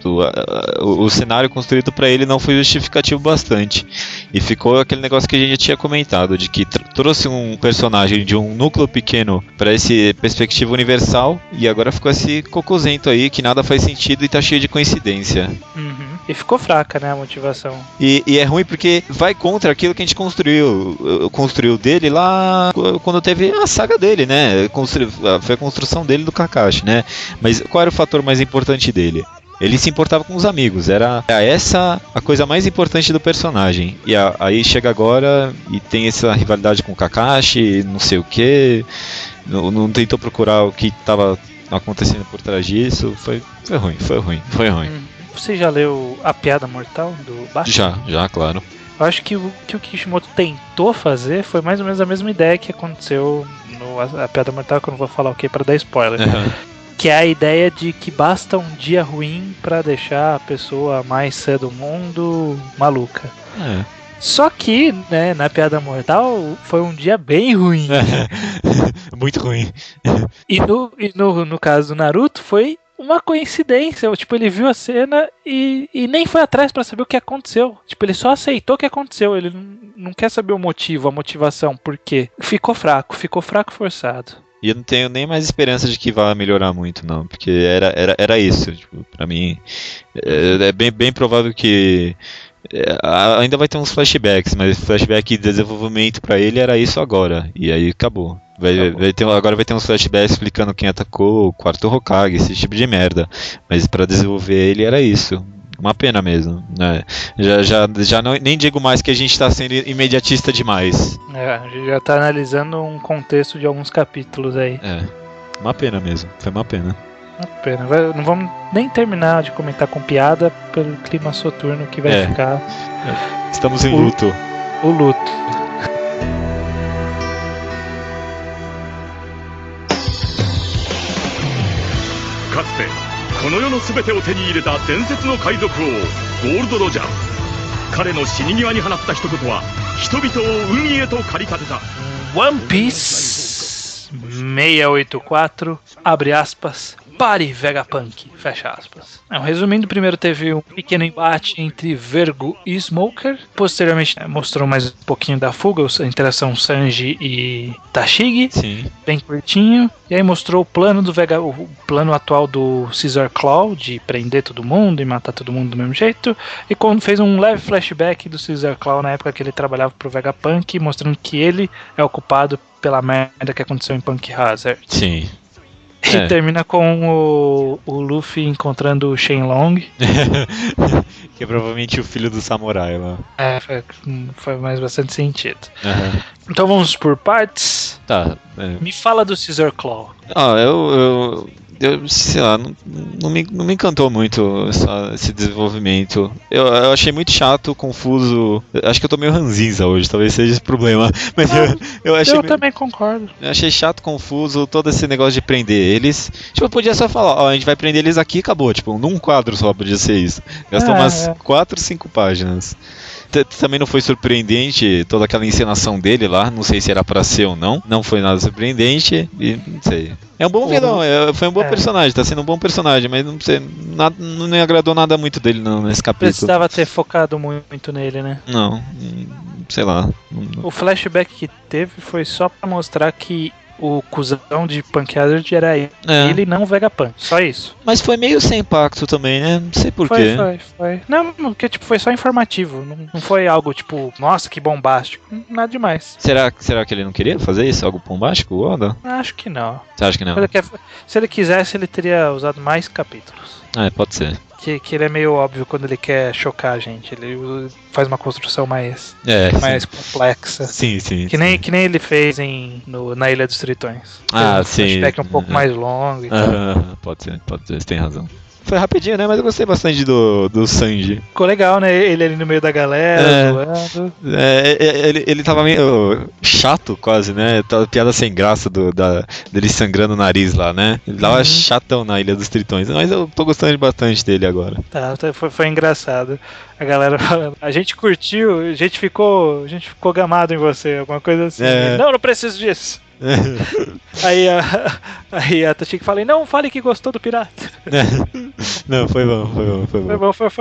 Speaker 2: O cenário construído pra ele não foi justificativo bastante. E ficou aquele negócio que a gente já tinha comentado, de que trouxe um personagem de um núcleo pequeno pra esse perspectiva universal, e agora ficou esse cocôzento aí que nada faz sentido e tá cheio de coincidência.
Speaker 1: E ficou fraca, né, a motivação.
Speaker 2: E é ruim porque vai contra aquilo que a gente construiu dele lá quando teve a saga dele, né? Foi a construção dele do Kakashi, né? Mas qual era o fator mais importante dele? Ele se importava com os amigos, era essa a coisa mais importante do personagem. E aí chega agora e tem essa rivalidade com o Kakashi, não sei o que, não tentou procurar o que estava acontecendo por trás disso. Foi ruim.
Speaker 1: Você já leu A Piada Mortal do Batman?
Speaker 2: Já, claro.
Speaker 1: Eu acho que o Kishimoto tentou fazer foi mais ou menos a mesma ideia que aconteceu no A Piada Mortal, que eu não vou falar o que para dar spoiler. Que é a ideia de que basta um dia ruim para deixar a pessoa mais sã do mundo maluca. Só que, né, na Piada Mortal foi um dia bem ruim.
Speaker 2: Muito ruim.
Speaker 1: E no caso do Naruto foi uma coincidência. Tipo, ele viu a cena e nem foi atrás pra saber o que aconteceu. Tipo, ele só aceitou o que aconteceu. Ele não quer saber o motivo, a motivação, por quê. Ficou fraco forçado. E
Speaker 2: eu não tenho nem mais esperança de que vá melhorar muito, não. Porque era isso. Tipo, pra mim, é bem provável que ainda vai ter uns flashbacks, mas flashback de desenvolvimento pra ele era isso agora. E aí acabou. Agora vai ter uns flashbacks explicando quem atacou o quarto Hokage, esse tipo de merda. Mas pra desenvolver ele era isso. Uma pena mesmo, né? Já não, nem digo mais que a gente tá sendo imediatista demais.
Speaker 1: A gente já tá analisando um contexto de alguns capítulos aí.
Speaker 2: Uma pena mesmo, foi uma pena.
Speaker 1: Uma pena. Não vamos nem terminar de comentar com piada pelo clima soturno que vai ficar.
Speaker 2: Estamos em luto.
Speaker 1: O luto.
Speaker 4: かつてこの世の全てを手に入れた伝説の海賊王ゴールド・ロジャー。彼の死に際に放った一言は人々を海へと駆り立てた。
Speaker 1: One Piece 684, abre aspas, pare Vegapunk, fecha aspas. Resumindo, primeiro teve um pequeno embate entre Vergo e Smoker. Posteriormente mostrou mais um pouquinho da fuga, a interação Sanji e Tashigi.
Speaker 2: Sim.
Speaker 1: Bem curtinho. E aí mostrou o plano do o plano atual do Caesar Claw, de prender todo mundo e matar todo mundo do mesmo jeito. E fez um leve flashback do Caesar Claw na época que ele trabalhava pro Vegapunk, mostrando que ele é o culpado pela merda que aconteceu em Punk Hazard.
Speaker 2: Sim.
Speaker 1: E termina com o Luffy encontrando o Shenlong.
Speaker 2: Que é provavelmente o filho do samurai lá.
Speaker 1: Foi mais bastante sentido.
Speaker 2: Uhum.
Speaker 1: Então vamos por partes.
Speaker 2: Tá.
Speaker 1: Me fala do Caesar Claw.
Speaker 2: Eu sei lá, não me encantou muito esse desenvolvimento. Eu achei muito chato, confuso. Acho que eu tô meio ranzinza hoje, talvez seja esse problema. Mas eu
Speaker 1: também concordo.
Speaker 2: Eu achei chato, confuso, todo esse negócio de prender eles. Tipo, podia só falar, a gente vai prender eles aqui e acabou. Tipo, num quadro só podia ser isso. Gastou umas 4, 5 páginas. Também não foi surpreendente toda aquela encenação dele lá. Não sei se era pra ser ou não. Não foi nada surpreendente. E não sei. É um bom vilão, foi um bom personagem, tá sendo um bom personagem, mas não sei, não me agradou nada muito dele não, nesse capítulo.
Speaker 1: Precisava ter focado muito nele, né?
Speaker 2: Não, sei lá.
Speaker 1: O flashback que teve foi só pra mostrar que o cuzão de Punk Hazard era ele e não o Vegapunk, só isso.
Speaker 2: Mas foi meio sem impacto também, né? Não sei porquê.
Speaker 1: Foi. Não, porque tipo, foi só informativo, não foi algo tipo, nossa, que bombástico, nada demais.
Speaker 2: Será que ele não queria fazer isso? Algo bombástico, Oda?
Speaker 1: Acho que não.
Speaker 2: Você acha que não?
Speaker 1: Se ele quisesse, ele teria usado mais capítulos.
Speaker 2: Pode ser.
Speaker 1: Que ele é meio óbvio quando ele quer chocar a gente. Ele faz uma construção mais complexa.
Speaker 2: Sim.
Speaker 1: Que nem ele fez na Ilha dos Tritões.
Speaker 2: Sim.
Speaker 1: Flashback um pouco mais longo e tal.
Speaker 2: Pode ser, você tem razão. Foi rapidinho, né? Mas eu gostei bastante do Sanji.
Speaker 1: Ficou legal, né? Ele ali no meio da galera, zoando.
Speaker 2: Ele tava meio chato quase, né? Piada sem graça dele sangrando o nariz lá, né? Ele tava chatão na Ilha dos Tritões. Mas eu tô gostando bastante dele agora.
Speaker 1: Foi engraçado. A galera falando, a gente curtiu, a gente ficou gamado em você, alguma coisa assim. Não preciso disso. Aí a Tashiki fala, não fale que gostou do pirata.
Speaker 2: Não, foi bom.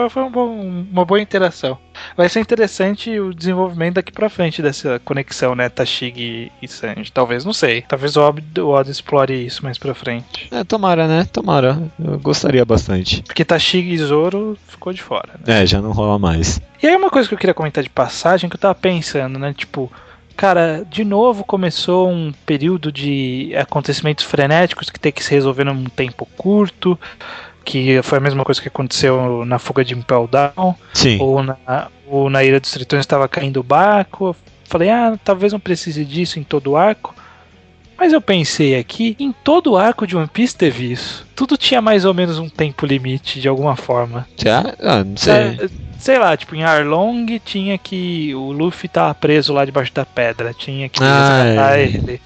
Speaker 1: Foi uma boa interação. Vai ser interessante o desenvolvimento daqui pra frente dessa conexão, né, Tashigi e Sanji. Talvez, não sei. Talvez o Oda explore isso mais pra frente.
Speaker 2: Tomara, né? Tomara. Eu gostaria bastante.
Speaker 1: Porque Tashigi e Zoro ficou de fora, né?
Speaker 2: Já não rola mais.
Speaker 1: E aí uma coisa que eu queria comentar de passagem, que eu tava pensando, né, tipo... Cara, de novo começou um período de acontecimentos frenéticos que tem que se resolver num tempo curto, que foi a mesma coisa que aconteceu na fuga de Impel Down.
Speaker 2: Sim.
Speaker 1: Ou na Ilha dos Tritões estava caindo o barco. Eu falei, talvez não precise disso em todo o arco. Mas eu pensei aqui, em todo o arco de One Piece teve isso. Tudo tinha mais ou menos um tempo limite, de alguma forma.
Speaker 2: Não sei.
Speaker 1: Sei lá, tipo, em Arlong tinha que... O Luffy tava preso lá debaixo da pedra. Tinha que resgatar ele.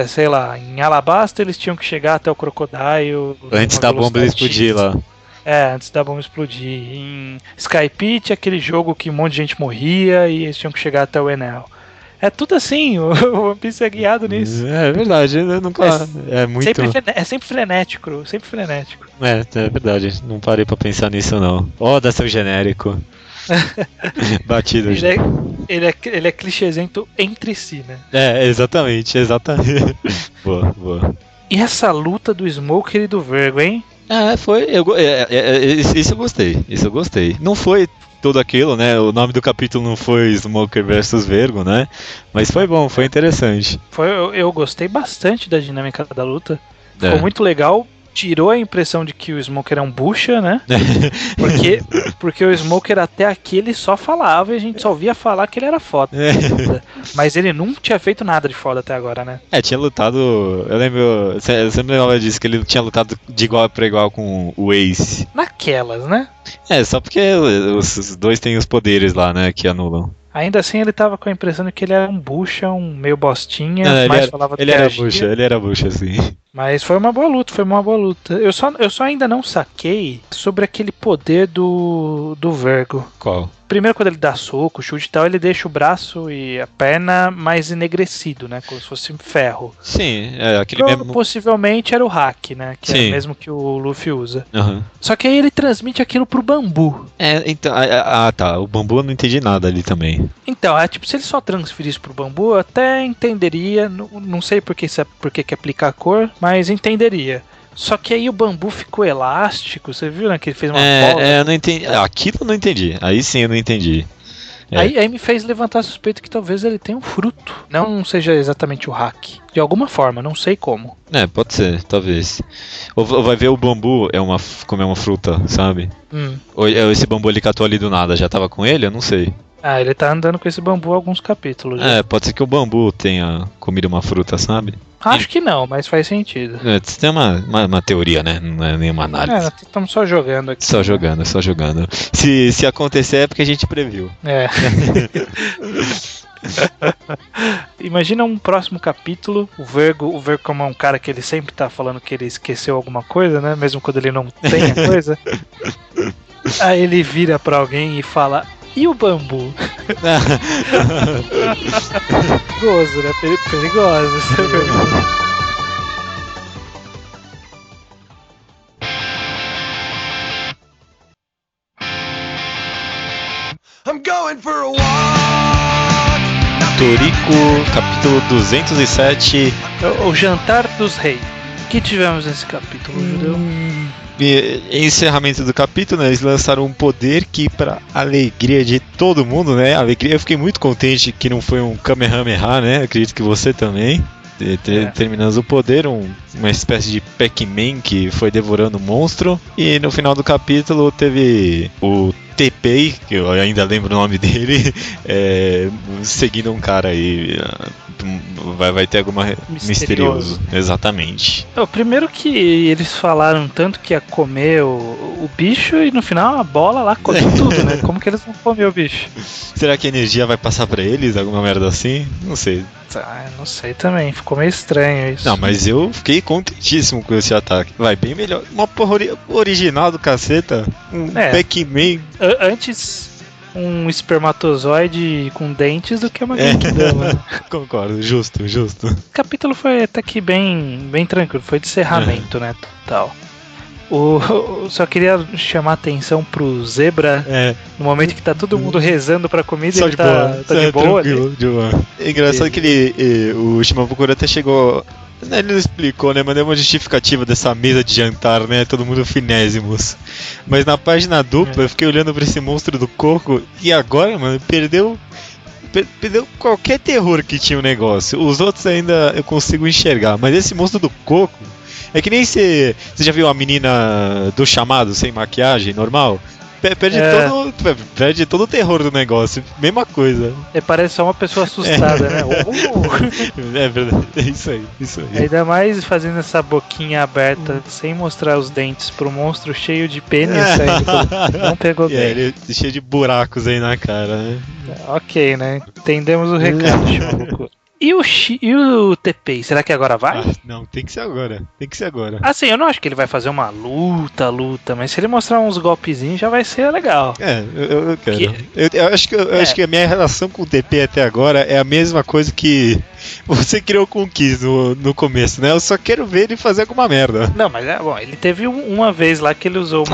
Speaker 1: Sei lá, em Alabasta eles tinham que chegar até o Crocodile...
Speaker 2: Antes da bomba explodir lá.
Speaker 1: Antes da bomba explodir. Em Skypiea, aquele jogo que um monte de gente morria e eles tinham que chegar até o Enel. É tudo assim, o One Piece é guiado nisso.
Speaker 2: É verdade, eu nunca... É muito...
Speaker 1: sempre frenético.
Speaker 2: É verdade, não parei pra pensar nisso não. Dá seu genérico. Batido.
Speaker 1: Ele é clichêzento entre si, né?
Speaker 2: Exatamente. Boa.
Speaker 1: E essa luta do Smoker e do Vergo, hein?
Speaker 2: Isso eu gostei. Não foi tudo aquilo, né? O nome do capítulo não foi Smoker vs Vergo, né? Mas foi bom, foi interessante.
Speaker 1: Eu gostei bastante da dinâmica da luta. Ficou muito legal. tirou a impressão de que o Smoker é um bucha, né? Porque o Smoker até aqui ele só falava e a gente só ouvia falar que ele era foda. Mas ele nunca tinha feito nada de foda até agora, né?
Speaker 2: Tinha lutado. Eu sempre lembrava disso, que ele tinha lutado de igual pra igual com o Ace.
Speaker 1: Naquelas, né?
Speaker 2: Só porque os dois têm os poderes lá, né, que anulam.
Speaker 1: Ainda assim ele tava com a impressão de que ele era um bucha, um meio bostinha, falava do
Speaker 2: ele era bucha, sim.
Speaker 1: Mas foi uma boa luta. Eu só ainda não saquei sobre aquele poder do Vergo.
Speaker 2: Qual?
Speaker 1: Primeiro, quando ele dá soco, chute e tal, ele deixa o braço e a perna mais enegrecido, né? Como se fosse ferro.
Speaker 2: Sim, aquele mesmo...
Speaker 1: Possivelmente era o hack, né? Que é o mesmo que o Luffy usa. Só que aí ele transmite aquilo pro bambu.
Speaker 2: Então... tá. O bambu eu não entendi nada ali também.
Speaker 1: Então, tipo, se ele só transferisse pro bambu, eu até entenderia. Não sei por que aplicar a cor, mas entenderia. Só que aí o bambu ficou elástico, você viu, né? Que ele fez uma bola.
Speaker 2: Eu não entendi. Aquilo eu não entendi. Aí sim eu não entendi.
Speaker 1: Aí me fez levantar a suspeita que talvez ele tenha um fruto. Não seja exatamente o hack. De alguma forma, não sei como.
Speaker 2: Pode ser, talvez. Ou vai ver o bambu como é uma fruta, sabe? Ou esse bambu ele catou ali do nada, já tava com ele? Eu não sei.
Speaker 1: Ele tá andando com esse bambu há alguns capítulos.
Speaker 2: Pode ser que o bambu tenha comido uma fruta, sabe?
Speaker 1: Acho que não, mas faz sentido.
Speaker 2: Isso tem uma teoria, né? Não é nenhuma análise.
Speaker 1: Estamos só jogando aqui.
Speaker 2: Só jogando. Se acontecer é porque a gente previu.
Speaker 1: Imagina um próximo capítulo, o Vergo como é um cara que ele sempre tá falando que ele esqueceu alguma coisa, né? Mesmo quando ele não tem a coisa. Aí ele vira pra alguém e fala... E o bambu? Perigoso, né? Perigoso. Isso é verdade.
Speaker 2: Toriko, capítulo 207.
Speaker 1: O Jantar dos Reis. O que tivemos nesse capítulo, Judeu?
Speaker 2: Em encerramento do capítulo, né, eles lançaram um poder que, para alegria de todo mundo, né? Eu fiquei muito contente que não foi um Kamehameha, né? Acredito que você também. Terminando o poder, uma espécie de Pac-Man que foi devorando o monstro. E no final do capítulo teve o TP, que eu ainda lembro o nome dele, seguindo um cara aí. Vai ter alguma misterioso. Exatamente.
Speaker 1: Primeiro que eles falaram tanto que ia comer o bicho e no final a bola lá come tudo, né? Como que eles vão comer o bicho?
Speaker 2: Será que a energia vai passar pra eles? Alguma merda assim? Não sei.
Speaker 1: Não sei também, ficou meio estranho isso.
Speaker 2: Não, mas eu fiquei contentíssimo com esse ataque. Vai bem melhor. Uma porra original do caceta. Um Pac-Man.
Speaker 1: Antes um espermatozoide com dentes do que uma Genkidama.
Speaker 2: Concordo, justo.
Speaker 1: O capítulo foi até que bem tranquilo, foi de encerramento, né? Tal. Só queria chamar a atenção pro Zebra no momento que tá todo mundo rezando pra comida e ele tá de boa.
Speaker 2: É engraçado que o Shimabukuro até chegou. Ele não explicou, né? Mas deu uma justificativa dessa mesa de jantar, né? Todo mundo finésimos. Mas na página dupla eu fiquei olhando pra esse monstro do coco e agora, mano, perdeu qualquer terror que tinha o negócio. Os outros ainda eu consigo enxergar, mas esse monstro do coco é que nem você já viu a menina do Chamado sem maquiagem normal? Perde todo o terror do negócio. Mesma coisa.
Speaker 1: Parece só uma pessoa assustada, né?
Speaker 2: É verdade, é isso aí.
Speaker 1: Ainda mais fazendo essa boquinha aberta sem mostrar os dentes pro monstro cheio de pênis saindo. Não pegou bem.
Speaker 2: Ele cheio de buracos aí na cara, né?
Speaker 1: Ok, né? Entendemos o recado, Shimabuku. E o TP, será que agora vai?
Speaker 2: Não, tem que ser agora.
Speaker 1: Assim, eu não acho que ele vai fazer uma luta, mas se ele mostrar uns golpezinhos já vai ser legal.
Speaker 2: Eu quero. Eu acho que a minha relação com o TP até agora é a mesma coisa que você criou com o Kiss no começo, né? Eu só quero ver ele fazer alguma merda.
Speaker 1: Não, mas ele teve uma vez lá que ele usou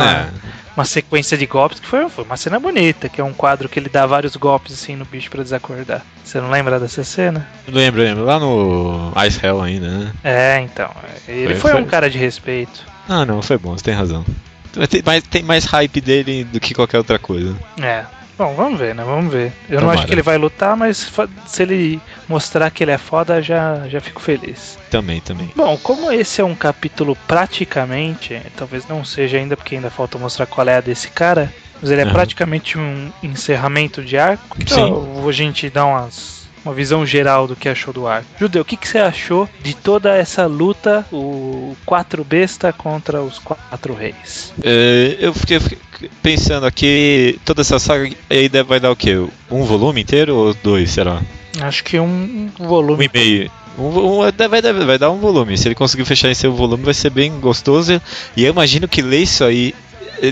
Speaker 1: uma sequência de golpes que foi uma cena bonita, que é um quadro que ele dá vários golpes assim no bicho pra desacordar. Você não lembra dessa cena?
Speaker 2: Lembro. Lá no Ice Hell ainda, né?
Speaker 1: Então. Ele foi um cara de respeito.
Speaker 2: Não, foi bom, você tem razão. Tem mais hype dele do que qualquer outra coisa.
Speaker 1: Bom, vamos ver, né? Vamos ver. Eu não
Speaker 2: Tomara.
Speaker 1: acho que ele vai lutar, mas se ele mostrar que ele é foda, já fico feliz.
Speaker 2: Também.
Speaker 1: Bom, como esse é um capítulo praticamente, talvez não seja ainda, porque ainda falta mostrar qual é a desse cara, mas ele é praticamente um encerramento de arco. Então a gente dá uma visão geral do que achou do arco. Judeu, o que você achou de toda essa luta, o 4 besta contra os 4 reis?
Speaker 2: Eu fiquei pensando aqui, toda essa saga aí vai dar o quê? Um volume inteiro ou 2, será?
Speaker 1: Acho que um volume.
Speaker 2: 1,5. Vai dar um volume. Se ele conseguir fechar esse volume, vai ser bem gostoso. E eu imagino que ler isso aí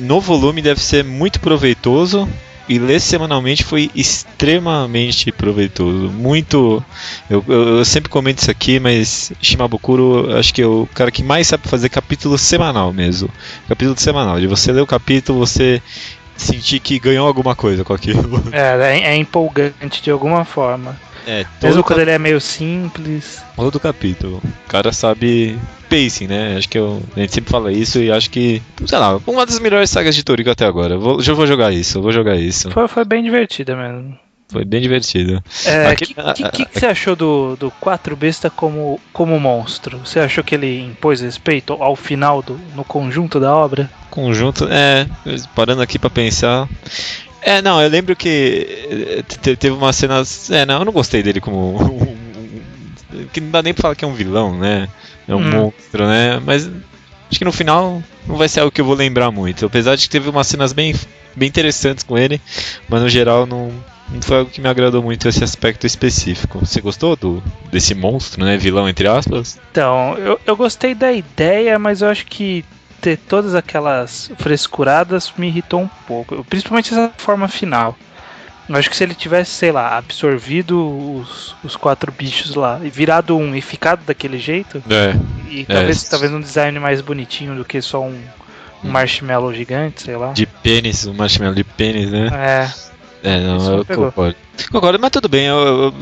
Speaker 2: no volume deve ser muito proveitoso. E ler semanalmente foi extremamente proveitoso. Muito. Eu sempre comento isso aqui, mas Shimabukuro acho que é o cara que mais sabe fazer capítulo semanal mesmo. Capítulo semanal. De você ler o capítulo, você sentir que ganhou alguma coisa com aquilo.
Speaker 1: É empolgante de alguma forma. Mesmo quando ele é meio simples.
Speaker 2: Todo capítulo. O cara sabe pacing, né? Acho que a gente sempre fala isso e acho que, sei lá, uma das melhores sagas de Toriko até agora. Eu vou jogar isso.
Speaker 1: Foi bem divertida mesmo.
Speaker 2: Foi bem divertido.
Speaker 1: O que você achou do 4 besta como monstro? Você achou que ele impôs respeito ao final no conjunto da obra?
Speaker 2: Parando aqui pra pensar. Não, eu lembro que teve uma cena. Não, eu não gostei dele como. Que não dá nem pra falar que é um vilão, né? É um monstro, né? Mas acho que no final não vai ser algo que eu vou lembrar muito. Apesar de que teve umas cenas bem interessantes com ele, mas no geral não foi algo que me agradou muito esse aspecto específico. Você gostou desse monstro, né? Vilão, entre aspas?
Speaker 1: Então, eu gostei da ideia, mas eu acho que ter todas aquelas frescuradas me irritou um pouco, principalmente essa forma final. Eu acho que se ele tivesse, sei lá, absorvido os 4 bichos lá e virado um e ficado daquele jeito, e talvez um design mais bonitinho do que só um marshmallow gigante, sei lá.
Speaker 2: De pênis, um marshmallow de pênis, né? Não, eu concordo, mas tudo bem, eu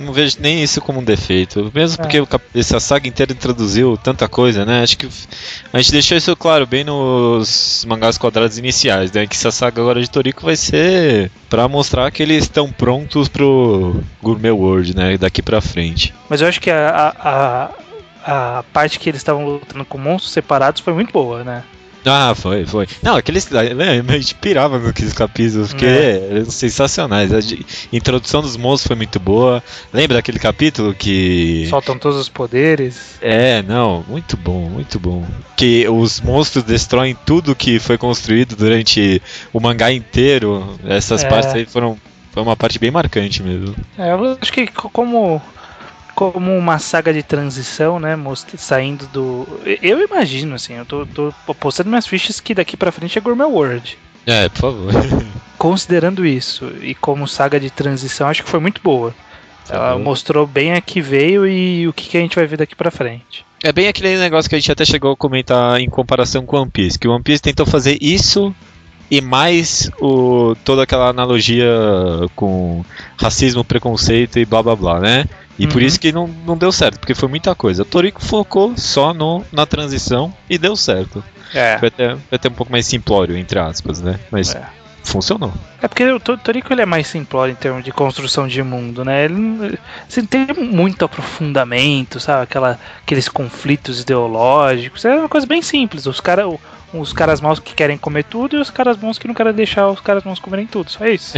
Speaker 2: não vejo nem isso como um defeito, mesmo porque essa saga inteira introduziu tanta coisa, né? Acho que a gente deixou isso claro bem nos mangás quadrados iniciais, né? Que essa saga agora de Toriko vai ser pra mostrar que eles estão prontos pro Gourmet World, né? Daqui pra frente.
Speaker 1: Mas eu acho que a parte que eles estavam lutando com monstros separados foi muito boa, né?
Speaker 2: Foi. Não, a gente pirava naqueles capítulos, porque eram sensacionais. A introdução dos monstros foi muito boa. Lembra daquele capítulo que...
Speaker 1: soltam todos os poderes.
Speaker 2: Muito bom. Que os monstros destroem tudo que foi construído durante o mangá inteiro. Essas partes aí foi uma parte bem marcante mesmo.
Speaker 1: Eu acho que como uma saga de transição, né, saindo do... Eu imagino, assim, eu tô postando minhas fichas que daqui pra frente é Gourmet World.
Speaker 2: Por favor.
Speaker 1: Considerando isso, e como saga de transição, acho que foi muito boa. Ela mostrou bem a que veio e o que a gente vai ver daqui pra frente.
Speaker 2: É bem aquele negócio que a gente até chegou a comentar em comparação com One Piece, que o One Piece tentou fazer isso e mais toda aquela analogia com racismo, preconceito e blá blá blá, né? E por isso que não deu certo, porque foi muita coisa. O Toriko focou só na transição e deu certo. Foi até um pouco mais simplório, entre aspas, né? Mas funcionou.
Speaker 1: É porque o Toriko ele é mais simplório em termos de construção de mundo, né? Ele não tem muito aprofundamento, sabe? Aqueles conflitos ideológicos. É uma coisa bem simples. Os caras maus que querem comer tudo e os caras bons que não querem deixar os caras bons comerem tudo. Só isso.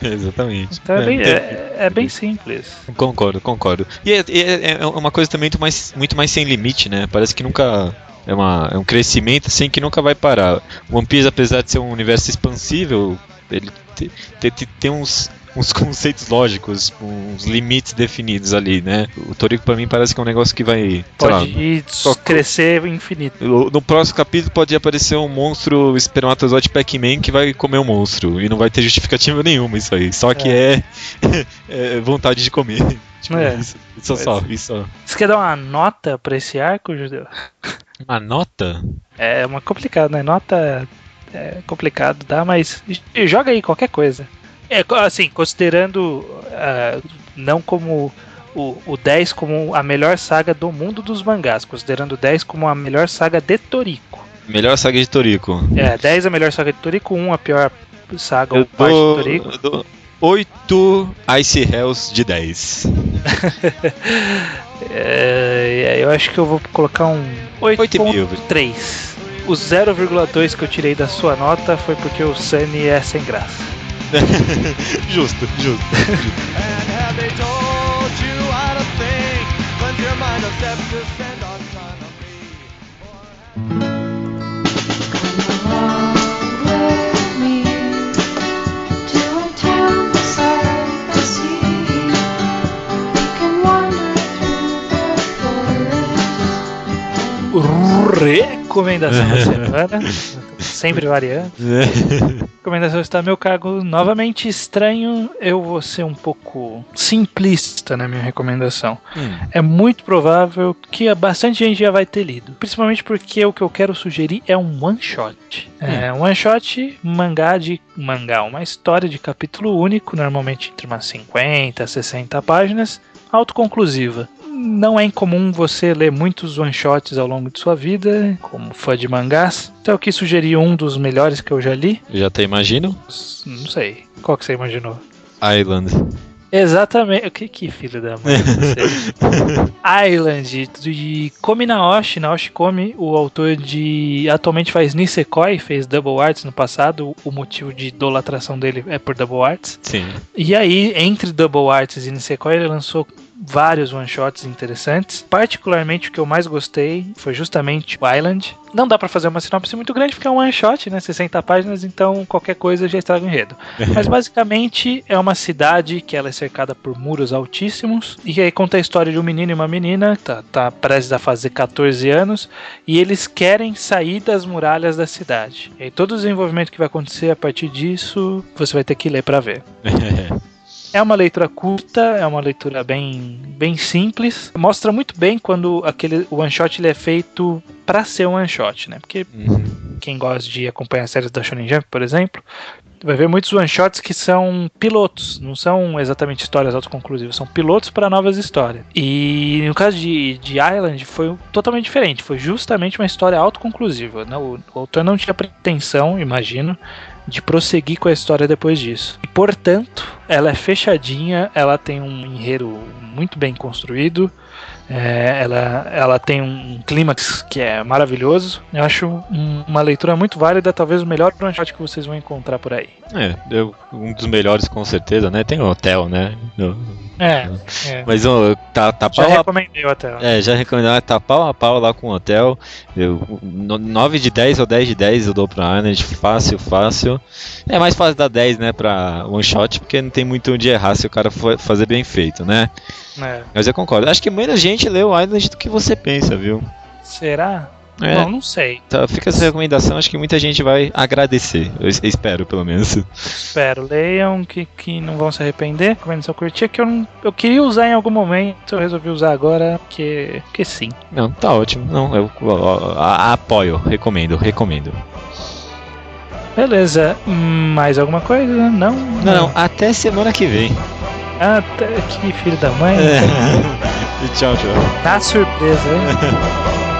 Speaker 2: Exatamente.
Speaker 1: Então é bem simples.
Speaker 2: Concordo. E é uma coisa também muito mais sem limite, né? Parece que nunca... É um crescimento assim que nunca vai parar. O One Piece, apesar de ser um universo expansível, ele tem uns conceitos lógicos, uns limites definidos ali, né? O Toriko pra mim parece que é um negócio que vai...
Speaker 1: Pode crescer infinito.
Speaker 2: No próximo capítulo pode aparecer um monstro espermatozoide Pac-Man que vai comer um monstro. E não vai ter justificativa nenhuma isso aí. Só que é vontade de comer. Tipo, isso só.
Speaker 1: Você quer dar uma nota pra esse arco, Judeu?
Speaker 2: Uma nota?
Speaker 1: É uma complicado, né? Nota é complicado, dá, mas joga aí qualquer coisa. Assim, considerando não como o 10 como a melhor saga do mundo dos mangás, considerando o 10 como a melhor saga de Toriko.
Speaker 2: Melhor saga de Toriko.
Speaker 1: 10 a melhor saga de Toriko, 1 a pior Saga ou parte do Toriko.
Speaker 2: Eu dou 8 Ice Hells de 10.
Speaker 1: Eu acho que eu vou colocar um 8.3. O 0,2 que eu tirei da sua nota foi porque o Sunny é sem graça.
Speaker 2: Justo.
Speaker 3: And have they told you how to think? Cleanse your mind of sepsis and
Speaker 5: With me to a town beside the sea, we can wander through the forest.
Speaker 1: Recomendação da semana. Sempre variando. Recomendação está meu cargo novamente estranho. Eu vou ser um pouco simplista na minha recomendação. É muito provável que bastante gente já vai ter lido. Principalmente porque o que eu quero sugerir é um one shot. Um one shot, mangá, uma história de capítulo único, normalmente entre umas 50 a 60 páginas, autoconclusiva. Não é incomum você ler muitos one-shots ao longo de sua vida, como fã de mangás. Então eu quis sugerir um dos melhores que eu já li.
Speaker 2: Já até imagino?
Speaker 1: Não sei. Qual que você imaginou?
Speaker 2: Island.
Speaker 1: Exatamente. Que filho da mãe você. Island, de Komi Naoshi Komi, o autor de... Atualmente faz Nisekoi, fez Double Arts no passado. O motivo de idolatração dele é por Double Arts.
Speaker 2: Sim.
Speaker 1: E aí, entre Double Arts e Nisekoi, ele lançou vários one-shots interessantes. Particularmente o que eu mais gostei foi justamente o Island. Não dá pra fazer uma sinopse muito grande porque é um one-shot, né? 60 páginas, então qualquer coisa já estraga o enredo. Mas basicamente é uma cidade que ela é cercada por muros altíssimos e aí conta a história de um menino e uma menina que tá prestes a fazer 14 anos e eles querem sair das muralhas da cidade. E aí todo o desenvolvimento que vai acontecer a partir disso, você vai ter que ler pra ver. É uma leitura curta, é uma leitura bem simples. Mostra muito bem quando aquele one-shot ele é feito pra ser um one-shot, né? Porque quem gosta de acompanhar séries da Shonen Jump, por exemplo, vai ver muitos one-shots que são pilotos, não são exatamente histórias autoconclusivas, são pilotos para novas histórias. E no caso de Island foi totalmente diferente, foi justamente uma história autoconclusiva, né? O autor não tinha pretensão, imagino, de prosseguir com a história depois disso. E, portanto, ela é fechadinha, ela tem um enredo muito bem construído, ela tem um clímax que é maravilhoso. Eu acho uma leitura muito válida, talvez o melhor one-shot que vocês vão encontrar por aí.
Speaker 2: Um dos melhores com certeza, né? Tem o Hotel, né? Mas tá
Speaker 1: já recomendei o Hotel.
Speaker 2: Já recomendei, tá pau a pau lá com o Hotel. 9 de 10 ou 10 de 10 eu dou pra Island, fácil. É mais fácil dar 10, né, pra one shot, porque não tem muito onde errar se o cara for fazer bem feito, né? Mas eu concordo. Acho que menos gente leu Island do que você pensa, viu?
Speaker 1: Será? Não sei.
Speaker 2: Tá, fica essa recomendação, acho que muita gente vai agradecer. Eu espero, pelo menos.
Speaker 1: Espero. Leiam que não vão se arrepender. Recomendação curtinha que eu queria usar em algum momento, eu resolvi usar agora, porque sim.
Speaker 2: Não, tá ótimo. Não, eu apoio, recomendo.
Speaker 1: Beleza. Mais alguma coisa? Não.
Speaker 2: Até semana que vem.
Speaker 1: Até que filho da mãe.
Speaker 2: Tchau.
Speaker 1: Tá surpresa, hein?